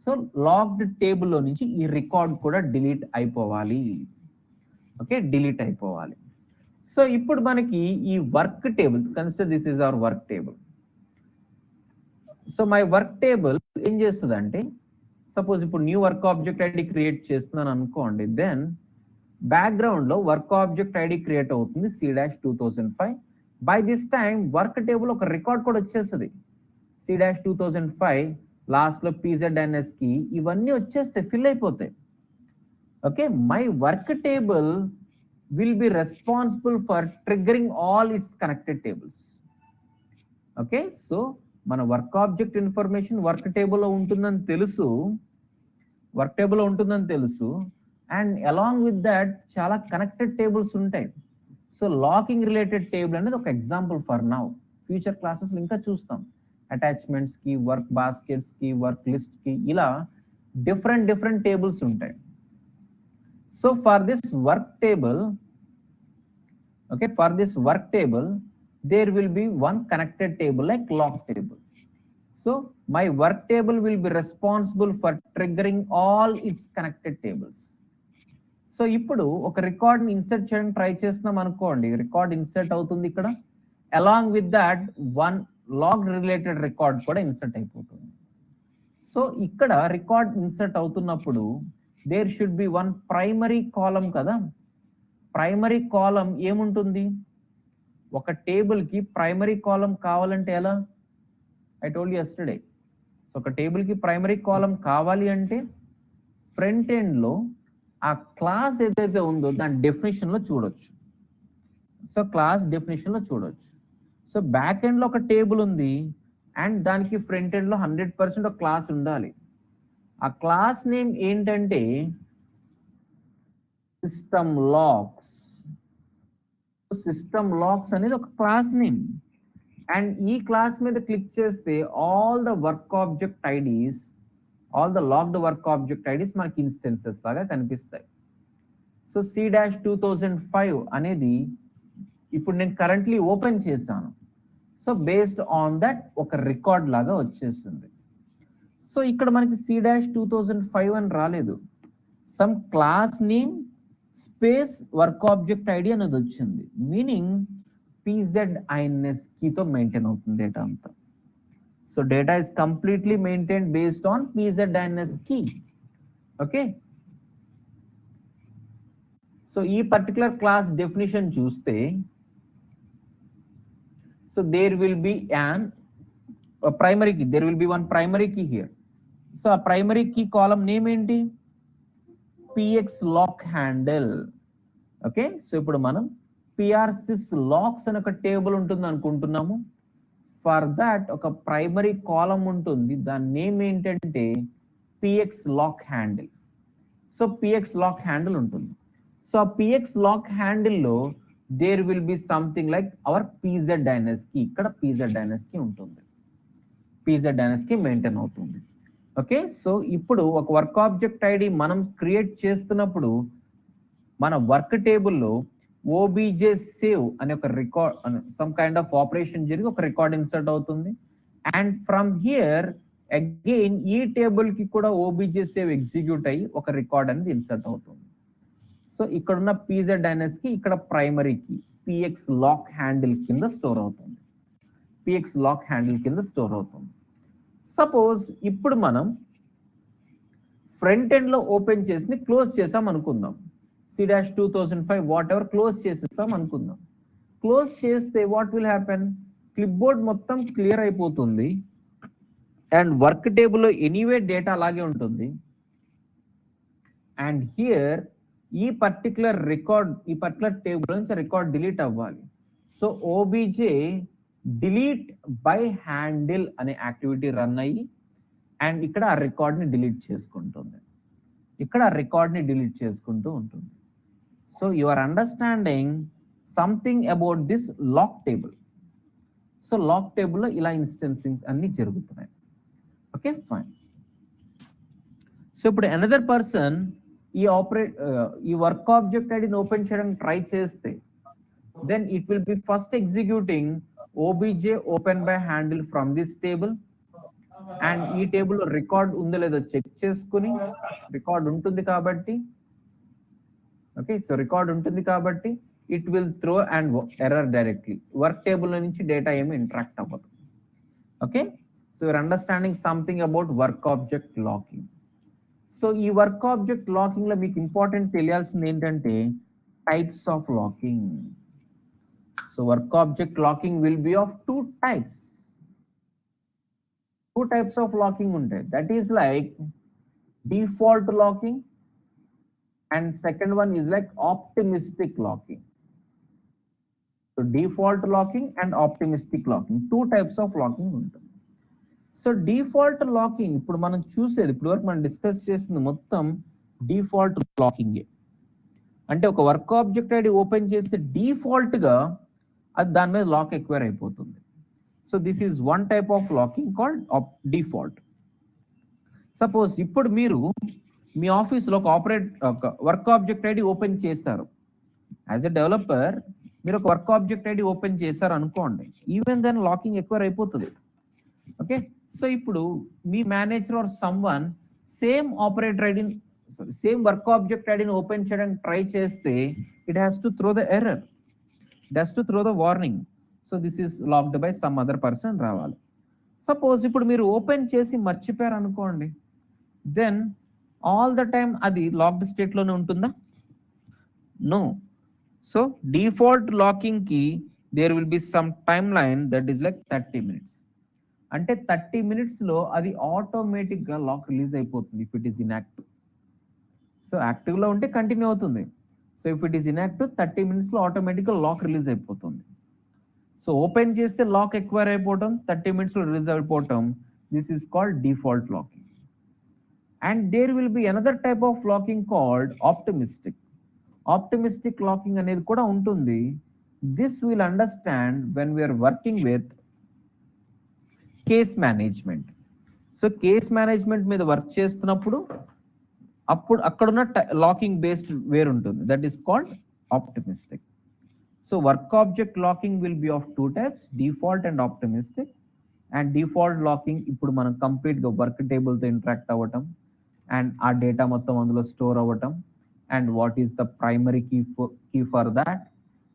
So locked టేబుల్లో నుంచి ఈ రికార్డ్ కూడా డిలీట్ అయిపోవాలి. ఓకే, డిలీట్ అయిపోవాలి. సో ఇప్పుడు మనకి ఈ work table, consider this is our work table. So my work table ఏం చేస్తుంది అంటే, సపోజ్ ఇప్పుడు new work object ID create చేస్తున్నాను అనుకోండి, దెన్ బ్యాక్గ్రౌండ్లో వర్క్ ఆబ్జెక్ట్ ఐడి క్రియేట్ అవుతుంది C-2005. By this time work table ఒక రికార్డ్ కూడా వచ్చేస్తుంది C-2005, లాస్ట్లో pzinSkey, ఇవన్నీ వచ్చేస్తే ఫిల్ అయిపోతాయి. Okay, my work table will be responsible for triggering all it's connected tables. Okay, so మన వర్క్ ఆబ్జెక్ట్ ఇన్ఫర్మేషన్ వర్క్ టేబుల్లో ఉంటుందని తెలుసు, అండ్ అలాంగ్ విత్ దట్ చాలా కనెక్టెడ్ టేబుల్స్ ఉంటాయి. సో లాకింగ్ రిలేటెడ్ టేబుల్ అనేది ఒక ఎగ్జాంపుల్ ఫర్ నౌ. ఫ్యూచర్ క్లాసెస్లో ఇంకా చూస్తాం. అటాచ్మెంట్స్కి, వర్క్ బాస్కెట్స్కి, వర్క్ లిస్ట్కి, ఇలా డిఫరెంట్ టేబుల్స్ ఉంటాయి. So for this work table, there will be one connected table like lock table. So my work table will be responsible for triggering all its connected tables. So ఇప్పుడు ఒక రికార్డ్ని insert చేయడం try చేస్తున్నాం అనుకోండి, record insert అవుతుంది ఇక్కడ, along with that one log related record కూడా insert అయిపోతుంది. So ఇక్కడ రికార్డ్ ఇన్సర్ట్ అవుతున్నప్పుడు there should be one primary column కదా. ప్రైమరీ కాలం ఏముంటుంది, ఒక టేబుల్కి ప్రైమరీ కాలం కావాలంటే ఎలా, I told you yesterday. So ఒక టేబుల్కి ప్రైమరీ కాలం కావాలి అంటే ఫ్రంట్ ఎండ్లో ఆ క్లాస్ ఏదైతే ఉందో దాని డెఫినేషన్లో చూడొచ్చు. సో క్లాస్ డెఫినేషన్లో చూడొచ్చు. సో బ్యాక్ ఎండ్లో ఒక టేబుల్ ఉంది అండ్ దానికి ఫ్రంట్ ఎండ్లో 100% ఒక క్లాస్ ఉండాలి. ఆ క్లాస్ నేమ్ ఏంటంటే సిస్టమ్ లాక్స్ అనేది ఒక క్లాస్ నేమ్. అండ్ ఈ క్లాస్ మీద క్లిక్ చేస్తే all the locked work object IDs మనకి ఇన్స్టెన్సెస్ లాగా కనిపిస్తాయి. సో C-2005 అనేది ఇప్పుడు నేను కరెంట్లీ ఓపెన్ చేశాను. సో బేస్డ్ ఆన్ దట్ ఒక రికార్డ్ లాగా వచ్చేస్తుంది. సో ఇక్కడ మనకి C-2005 అని రాలేదు, some class name space work object ID అనేది వచ్చింది, మీనింగ్ pzinSkeyతో మెయింటైన్ అవుతుంది డేటా అంతా. So data is completely maintained based on pzinSkey. Okay, so ఈ పర్టికులర్ క్లాస్ డెఫినేషన్ చూస్తే, so there will be one primary key here. So ఆ primary key column name ఏంటి, px lock handle. Okay, so ఇప్పుడు మనం PRSys locks అని ఒక table ఉంటుంది అనుకుంటున్నాము. ఫర్ దాట్ ఒక ప్రైమరీ కాలం ఉంటుంది, దాని నేమ్ ఏంటంటే px lock handle. So px lock handle ఉంటుంది. సో ఆ px lock handle లో there will be something like our pzinSkey. ఇక్కడ pzinSkey ఉంటుంది, pzinSkey మెయింటైన్ అవుతుంది. ఓకే, సో ఇప్పుడు ఒక వర్క్ ఆబ్జెక్ట్ ఐడి మనం క్రియేట్ చేస్తున్నప్పుడు మన వర్క్ టేబుల్లో obj save అనే ఒక record, some kind of operation జరిగి ఒక రికార్డ్ ఇన్సర్ట్ అవుతుంది. అండ్ ఫ్రమ్ హియర్ అగైన్ ఈ టేబుల్ కి కూడా obj save ఎగ్జిక్యూట్ అయ్యి ఒక రికార్డ్ అనేది ఇన్సర్ట్ అవుతుంది. సో ఇక్కడ ఉన్న pzinSkey ఇక్కడ primary key px lock handle కింద స్టోర్ అవుతుంది. సపోజ్ ఇప్పుడు మనం ఫ్రంట్ ఎండ్ లో ఓపెన్ చేసి క్లోజ్ చేసాం అనుకుందాం, C-2005 వాట్ ఎవర్ క్లోజ్ చేసేసాం అనుకుందాం. క్లోజ్ చేస్తే what will happen, clipboard మొత్తం క్లియర్ అయిపోతుంది అండ్ వర్క్ టేబుల్లో ఎనీవే డేటా అలాగే ఉంటుంది. అండ్ హియర్ ఈ పర్టికులర్ టేబుల్ నుంచి రికార్డ్ డిలీట్ అవ్వాలి. So OBJ delete by handle అనే యాక్టివిటీ రన్ అయ్యి అండ్ ఇక్కడ ఆ రికార్డ్ని డిలీట్ చేసుకుంటుంది. So you are understanding something about this lock table. So lock టేబుల్లో ఇలా ఇన్స్టెన్సింగ్ అన్ని జరుగుతున్నాయి. Okay fine. సో ఇప్పుడు అనదర్ పర్సన్ ఈ వర్క్ ఆబ్జెక్ట్ ఐడిని ఓపెన్ చేయడానికి ట్రై చేస్తే then it will be first executing OBJ open by handle from this table and ఈ టేబుల్ రికార్డ్ ఉందో లేదో చెక్ చేసుకుని రికార్డ్ ఉంటుంది కాబట్టి ఓకే సో రికార్డ్ ఉంటుంది కాబట్టి it will throw and error directly. Work table నుంచి డేటా ఏమి ఇంటరాక్ట్ అవ్వదు. Okay so your understanding something about work object locking. So ఈ వర్క్ ఆబ్జెక్ట్ లాకింగ్ లో మీకు ఇంపార్టెంట్ తెలియాల్సింది ఏంటంటే types of locking. So work object locking will be of two types of locking ఉంటాయి. That is like default locking and second one is like optimistic locking. So default locking and optimistic locking, two types of locking ఉంటుంది. So default locking ఇప్పుడు మనం చూసేది ఇప్పుడు వరకు మనం discuss చేసింది మొత్తం డిఫాల్ట్ లాకింగ్. అంటే ఒక వర్క్ ఆబ్జెక్ట్ ఐడి ఓపెన్ చేస్తే డిఫాల్ట్ గా అది దాని మీద లాక్ ఎక్వైర్ అయిపోతుంది. So this is one type of locking called default. Suppose ఇప్పుడు మీరు మీ ఆఫీస్లో ఒక వర్క్ ఆబ్జెక్ట్ ఐడి ఓపెన్ చేశారు. యాజ్ ఎ డెవలపర్ మీరు ఒక వర్క్ ఆబ్జెక్ట్ ఐడి ఓపెన్ చేశారు అనుకోండి, ఈవెన్ దెన్ లాకింగ్ ఎక్వైర్ అయిపోతుంది. ఓకే సో ఇప్పుడు మీ manager or someone same work object ఐడిని ఓపెన్ చేయడానికి ట్రై చేస్తే it has to throw the error, it has to throw the warning. So this is locked by some other person రావాలి. Suppose ఇప్పుడు మీరు open చేసి మర్చిపోయారు అనుకోండి, దెన్ ఆల్ ద టైమ్ అది లాక్డ్ స్టేట్ లోనే ఉంటుందా? నో. సో డిఫాల్ట్ లాకింగ్ కి there will be some timeline that is like 30 minutes. అంటే 30 minutes లో అది ఆటోమేటిక్ గా లాక్ రిలీజ్ అయిపోతుంది if it is inactive. So active లో ఉంటే కంటిన్యూ అవుతుంది. So if it is inactive 30 minutes లో ఆటోమేటిక్ గా లాక్ రిలీజ్ అయిపోతుంది. సో ఓపెన్ చేస్తే లాక్ ఎక్వైర్ అయిపోవటం, 30 minutes లో రిలీజ్ అయిపోవటం, this is called default locking. And there will be another type of locking called optimistic. Optimistic locking అనేది కూడా ఉంటుంది. This will understand when we are working with case management. So case management మీద work చేస్తున్నప్పుడు అక్కడున్న locking based where ఉంటుంది. That is called optimistic. So work object locking will be of two types, default and optimistic. And default locking ఇప్పుడు మనం complete గా work table తో interact అవ్వటం and ఆ డేటా మొత్తం అందులో స్టోర్ అవ్వటం and what is the primary key for that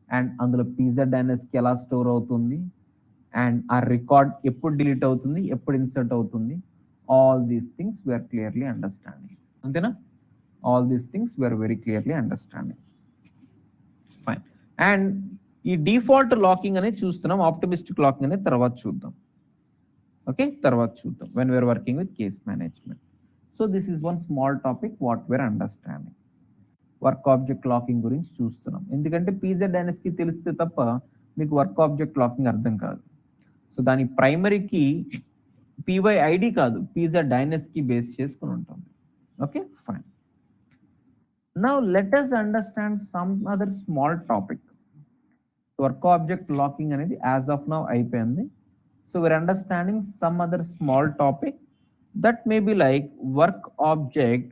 and అందులో pznsకి ఎలా స్టోర్ అవుతుంది అండ్ ఆ రికార్డ్ ఎప్పుడు డిలీట్ అవుతుంది, ఎప్పుడు ఇన్సర్ట్ అవుతుంది, all these things we're clearly understanding. అంతేనా? All these things we're very clearly understanding. Fine. And ఈ డిఫాల్ట్ లాకింగ్ అనేది చూస్తున్నాం, ఆప్టిమిస్టిక్ లాకింగ్ అనేది తర్వాత చూద్దాం. ఓకే తర్వాత చూద్దాం when we're working with case management. So this is one small topic what we are understanding. Work object locking గురించి చూస్తున్నాం, ఎందుకంటే pznsకి తెలిస్తే తప్ప మీకు వర్క్ ఆబ్జెక్ట్ లాకింగ్ అర్థం కాదు. సో దాని ప్రైమరీకి pyd కాదు, pzdnsకి బేస్ చేసుకుని ఉంటుంది. Okay fine. Now let us understand some other small topic. Work object locking అనేది యాజ్ ఆఫ్ నౌ అయిపోయింది. So we are understanding some other small topic that may be like work object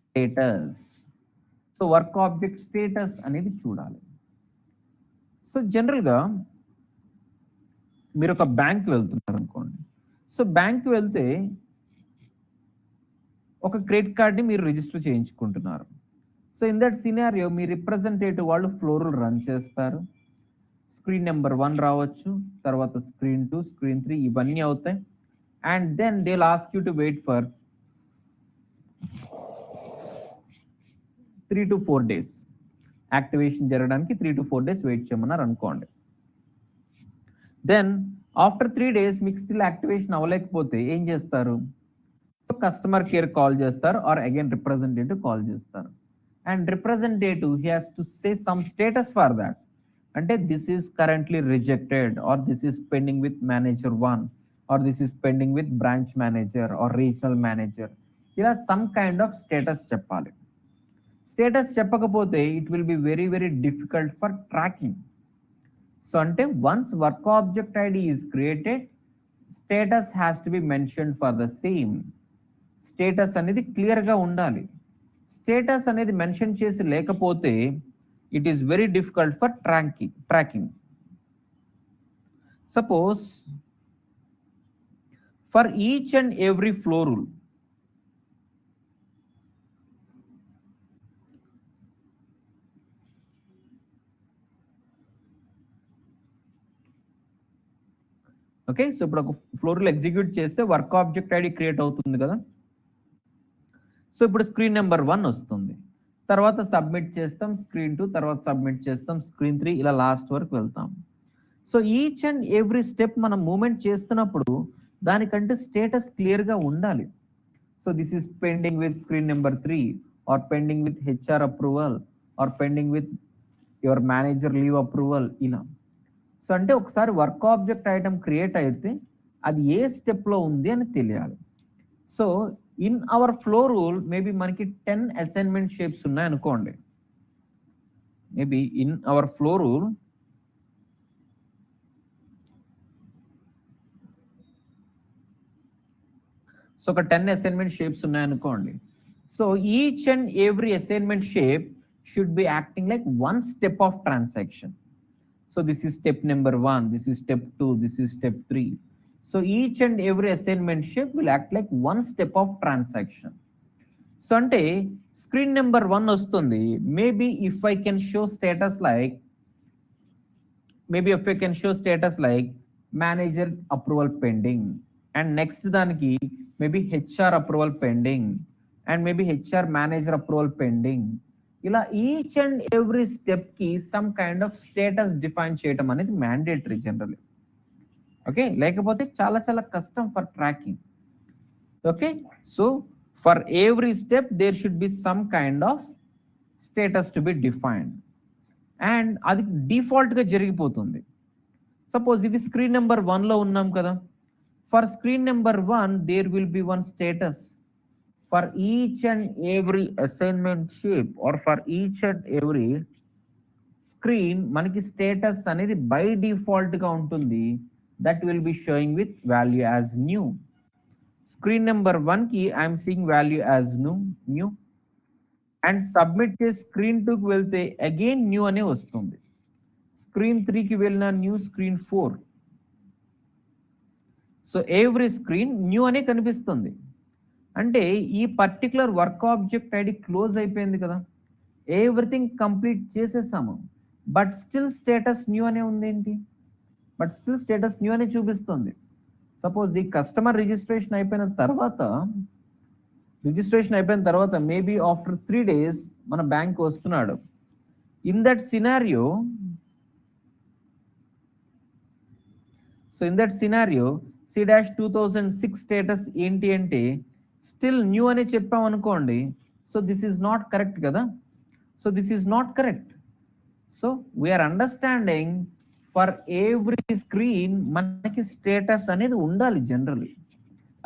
status. So work object status అనేది చూడాలి. So general గా మీరు ఒక bank వెళ్తున్నారు అనుకోండి. So bank వెళ్తే ఒక క్రెడిట్ కార్డ్ ని మీరు రిజిస్టర్ చేయించుకుంటున్నారు. సో ఇన్ దట్ సినారియో మీ రిప్రజెంటేటివ్ వాళ్ళు ఫ్లోర్లు రన్ చేస్తారు. స్క్రీన్ నెంబర్ 1 రావచ్చు, తర్వాత స్క్రీన్ 2, స్క్రీన్ 3 ఇవన్నీ అవుతాయి. And then they'll ask you to wait for 3 to 4 days. Activation జరగడానికి 3 to 4 days వెయిట్ చేయమన్నారు అనుకోండి. దెన్ ఆఫ్టర్ 3 days మీకు స్టిల్ యాక్టివేషన్ అవ్వలేకపోతే ఏం చేస్తారు? సో కస్టమర్ కేర్ కాల్ చేస్తారు ఆర్ అగైన్ రిప్రజెంటేటివ్ కాల్ చేస్తారు. and representative, he has to say some status for that. Ante this is currently rejected, or this is pending with manager 1, or this is pending with branch manager or regional manager. Ila some kind of status cheppali. Status చెప్పకపోతే it will be very very difficult for tracking. So ante once work object id is created, status has to be mentioned for the same. Status అనేది క్లియర్గా ఉండాలి. Status అనేది mention చేసి లేకపోతే it is very difficult for tracking. Suppose for each and every flow rule, okay. So ఇప్పుడు ఒక flow rule execute చేస్తే work object ID create అవుతుంది కదా. సో ఇప్పుడు స్క్రీన్ నెంబర్ 1 వస్తుంది, తర్వాత సబ్మిట్ చేస్తాం స్క్రీన్ 2, తర్వాత సబ్మిట్ చేస్తాం స్క్రీన్ 3, ఇలా లాస్ట్ వరకు వెళ్తాం. So each and every step మనం మూమెంట్ చేస్తున్నప్పుడు దానికంటే స్టేటస్ క్లియర్గా ఉండాలి. So this is pending with screen number 3, or pending with HR approval, or pending with your manager leave approval, ఇలా. సో అంటే ఒకసారి వర్క్ ఆబ్జెక్ట్ ఐటమ్ క్రియేట్ అయితే అది ఏ స్టెప్లో ఉంది అని తెలియాలి. So in hour flow rule maybe మనకి 10 అసైన్మెంట్ షేప్స్ ఉన్నాయి అనుకోండి. Maybe in our flow rule so ఒక 10 అసైన్మెంట్ షేప్స్ ఉన్నాయి అనుకోండి. So each and every assignment shape should be acting like one step of transaction. So this is step number 1, this is step 2, this is step 3. So each and every assignment shape will act like one step of transaction. So ante screen number 1 ostundi, maybe if I can show status like, manager approval pending, and next daniki maybe HR approval pending, and maybe HR manager approval pending. ఇలా each and every step కి some kind of status define చేయడం అనేది mandatory generally. Okay, లేకపోతే చాలా చాలా కష్టం for tracking. Okay, so for every step there should be some kind of status to be defined, and అది డిఫాల్ట్గా జరిగిపోతుంది. సపోజ్ ఇది స్క్రీన్ నెంబర్ 1లో ఉన్నాం కదా. For screen number 1 there will be one status for each and every assignment shape, or for each and every screen మనకి status అనేది by default గా ఉంటుంది. That will be sowing with value as new. Screen number 1 కి I'm seeing value as new, and submit చేసి screen 2 కి వెళ్తే again new అనే వస్తుంది. స్క్రీన్ 3 కి వెళ్ళిన new, screen 4. So every screen new అనే కనిపిస్తుంది. అంటే ఈ particular work object ID close అయిపోయింది కదా, ఎవ్రీథింగ్ కంప్లీట్ చేసేసాము, బట్ స్టిల్ స్టేటస్ న్యూ అనే ఉంది. ఏంటి, బట్ స్టిల్ స్టేటస్ న్యూ అనే చూపిస్తుంది. సపోజ్ ఈ కస్టమర్ రిజిస్ట్రేషన్ అయిపోయిన తర్వాత మేబీ ఆఫ్టర్ 3 days మన బ్యాంక్ వస్తున్నాడు. In that scenario C-2006 status ఏంటి అంటే స్టిల్ న్యూ అని చెప్పాం అనుకోండి. So this is not correct కదా. So this is not correct. So we are understanding for every screen మనకి స్టేటస్ అనేది ఉండాలి జనరల్లీ.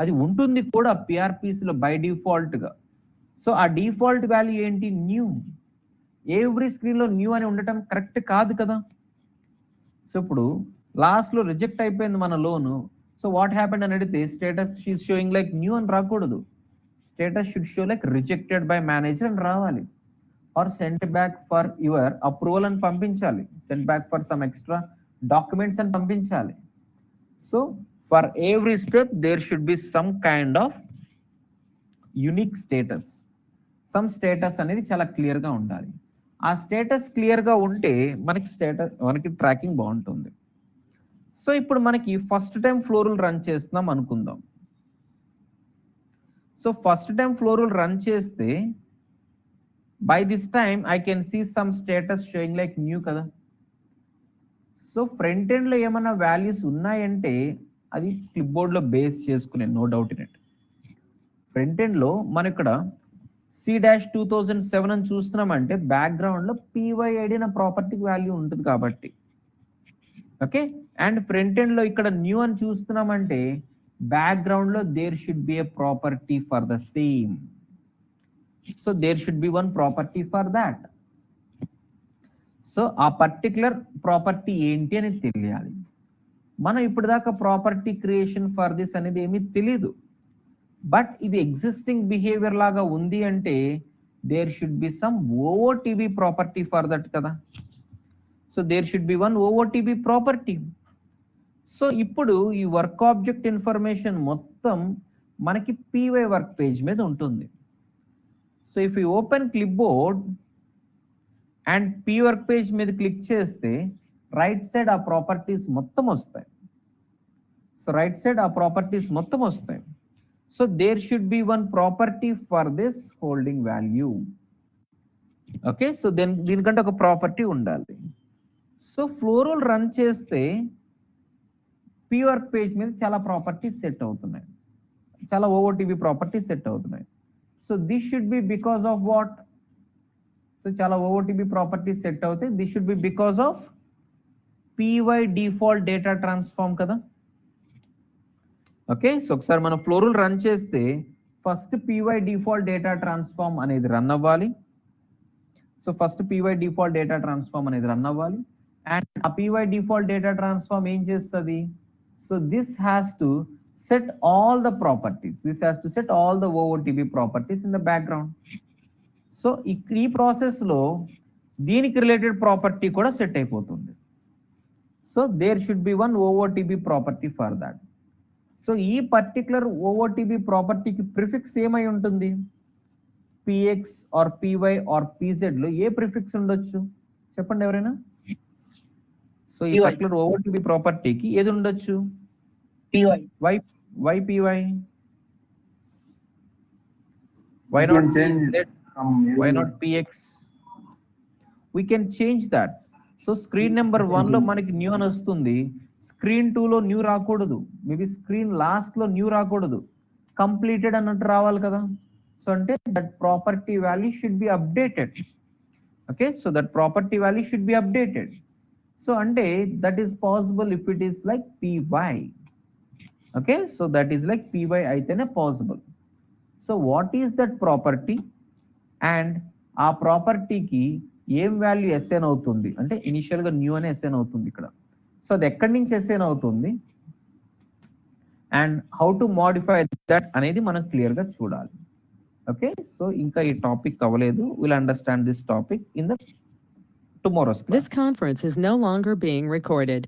అది ఉంటుంది కూడా పిఆర్పిసిలో బై డిఫాల్ట్గా. సో ఆ డిఫాల్ట్ వాల్యూ ఏంటి, న్యూ. ఎవ్రీ స్క్రీన్లో న్యూ అని ఉండటం కరెక్ట్ కాదు కదా. సో ఇప్పుడు లాస్ట్లో రిజెక్ట్ అయిపోయింది మన లోను. సో వాట్ హ్యాపెండ్ అని అడిగితే status she's showing like new అని రాకూడదు. Status should show like rejected by manager అని రావాలి, or sent back for your approval అని పంపించాలి, sent back for some extra documents అని పంపించాలి. So for every step there should be some kind of unique status. Some status అనేది చాలా క్లియర్గా ఉండాలి. ఆ స్టేటస్ క్లియర్గా ఉంటే మనకి ట్రాకింగ్ బాగుంటుంది. సో ఇప్పుడు మనకి first time flow rule run చేస్తున్నాం అనుకుందాం. So first time flow rule run చేస్తే by this time I can see some status showing like new కదా. సో ఫ్రంట్ ఎండ్ లో ఏమైనా వాల్యూస్ ఉన్నాయంటే అది క్లిప్ బోర్డ్ లో బేస్ చేసుకునే, no doubt in it. Front end లో మన ఇక్కడ C-2007 అని చూస్తున్నామంటే బ్యాక్గ్రౌండ్లో PYID అనే ప్రాపర్టీకి వాల్యూ ఉంటుంది కాబట్టి. ఓకే, అండ్ ఫ్రంట్ ఎండ్లో ఇక్కడ న్యూ అని చూస్తున్నామంటే బ్యాక్గ్రౌండ్లో there should be a property for the same. So there should be one property for that. So ఆ పర్టికులర్ ప్రాపర్టీ ఏంటి అని తెలియాలి. మనం ఇప్పుడు దాకా ప్రాపర్టీ క్రియేషన్ ఫర్ దిస్ అనేది ఏమీ తెలీదు. బట్ ఇది ఎగ్జిస్టింగ్ బిహేవియర్ లాగా ఉంది అంటే there should be some OOTB property for that కదా. So there should be one OOTB property. So ఇప్పుడు ఈ వర్క్ ఆబ్జెక్ట్ ఇన్ఫర్మేషన్ మొత్తం మనకి PY వర్క్ పేజ్ మీద ఉంటుంది. So if you open clipboard and P work page మీద click చేస్తే right side ఆ ప్రాపర్టీస్ మొత్తం వస్తాయి. సో రైట్ సైడ్ ఆ ప్రాపర్టీస్ మొత్తం వస్తాయి. So there should be one property for this holding value. Okay, so దీనికంటే ఒక ప్రాపర్టీ ఉండాలి. సో ఫ్లోరల్ రన్ చేస్తే P వర్క్ పేజ్ మీద చాలా ప్రాపర్టీస్ సెట్ అవుతున్నాయి, చాలా OOTB ప్రాపర్టీస్ సెట్ అవుతున్నాయి. So this should be because of what? So చాలా OOTB ప్రాపర్టీస్ సెట్ అవుతాయి. This should be because of PY default data transform కదా. Okay, so ఒకసారి మనం ఫ్లోరల్ రన్ చేస్తే first PY default data transform అనేది run అవ్వాలి. So first PY default data transform అనేది run అవ్వాలి. అండ్ ఆ PY డిఫాల్ట్ డేటా ట్రాన్స్ఫార్మ్ ఏం చేస్తుంది? So this has to set all the properties. This has to set all the OOTB properties in the background. So ఈ ప్రాసెస్లో దీనికి related property కూడా set అయిపోతుంది. So there should be one OOTB property for that. So ఈ particular OOTB ప్రాపర్టీకి prefix ఏమై ఉంటుంది? PX or PY or PZ లో ఏ ప్రిఫిక్స్ ఉండొచ్చు చెప్పండి ఎవరైనా. సో ఈ పర్టికులర్ OOTB ప్రాపర్టీకి ఏది ఉండొచ్చు? PY. Why PY? Why not PZ? Why not PX? We can change that. So screen number 1 లో మనకి న్యూ అని వస్తుంది, స్క్రీన్ 2 లో న్యూ రాకూడదు, మేబీ స్క్రీన్ లాస్ట్ లో న్యూ రాకూడదు, కంప్లీటెడ్ అన్నట్టు రావాలి కదా. సో అంటే that property value should be updated. Okay, so that property value should be updated. So అంటే that is possible if it is like PY. Okay, so that is like PY అయితేనే possible. So what is that property? And ఆ ప్రాపర్టీకి ఏం value assign అవుతుంది అంటే ఇనిషియల్గా new అనే assign అవుతుంది ఇక్కడ. సో అది ఎక్కడి నుంచి అసైన్ అవుతుంది and how to modify that అనేది మనం క్లియర్గా చూడాలి. ఓకే, సో ఇంకా ఈ టాపిక్ అవ్వలేదు. Will understand this topic in the tomorrow's class. This conference is no longer being recorded.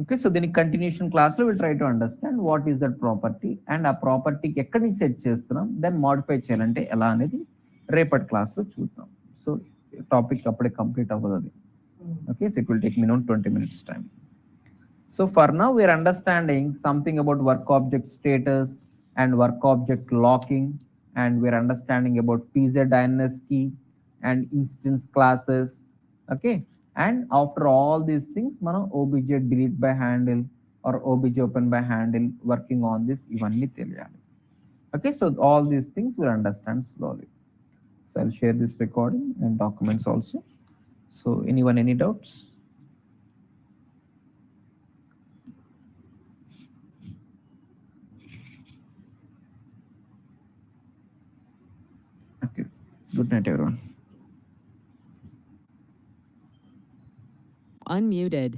Okay, so దీనికి కంటిన్యూషన్ క్లాస్లో will try to understand what is that property and ఆ ప్రాపర్టీకి ఎక్కడి నుంచి సెట్ చేస్తున్నాం, దెన్ మోడిఫై చేయాలంటే ఎలా అనేది రేపటి క్లాస్లో చూద్దాం. సో టాపిక్ అప్పుడే కంప్లీట్ అవ్వదు అది. Okay, so it will take minimum 20 minutes time. So for now we are understanding something about work object status and work object locking, and we are understanding about pzinscey and instance classes. Okay, and after all these things మనం obj delete by handle or obj open by handle working on this ఇవన్నీ తెలియాలి. Okay, so all these things we'll understand slowly. So I'll share this recording and documents also. So anyone, any doubts? Okay, good night everyone. Unmuted.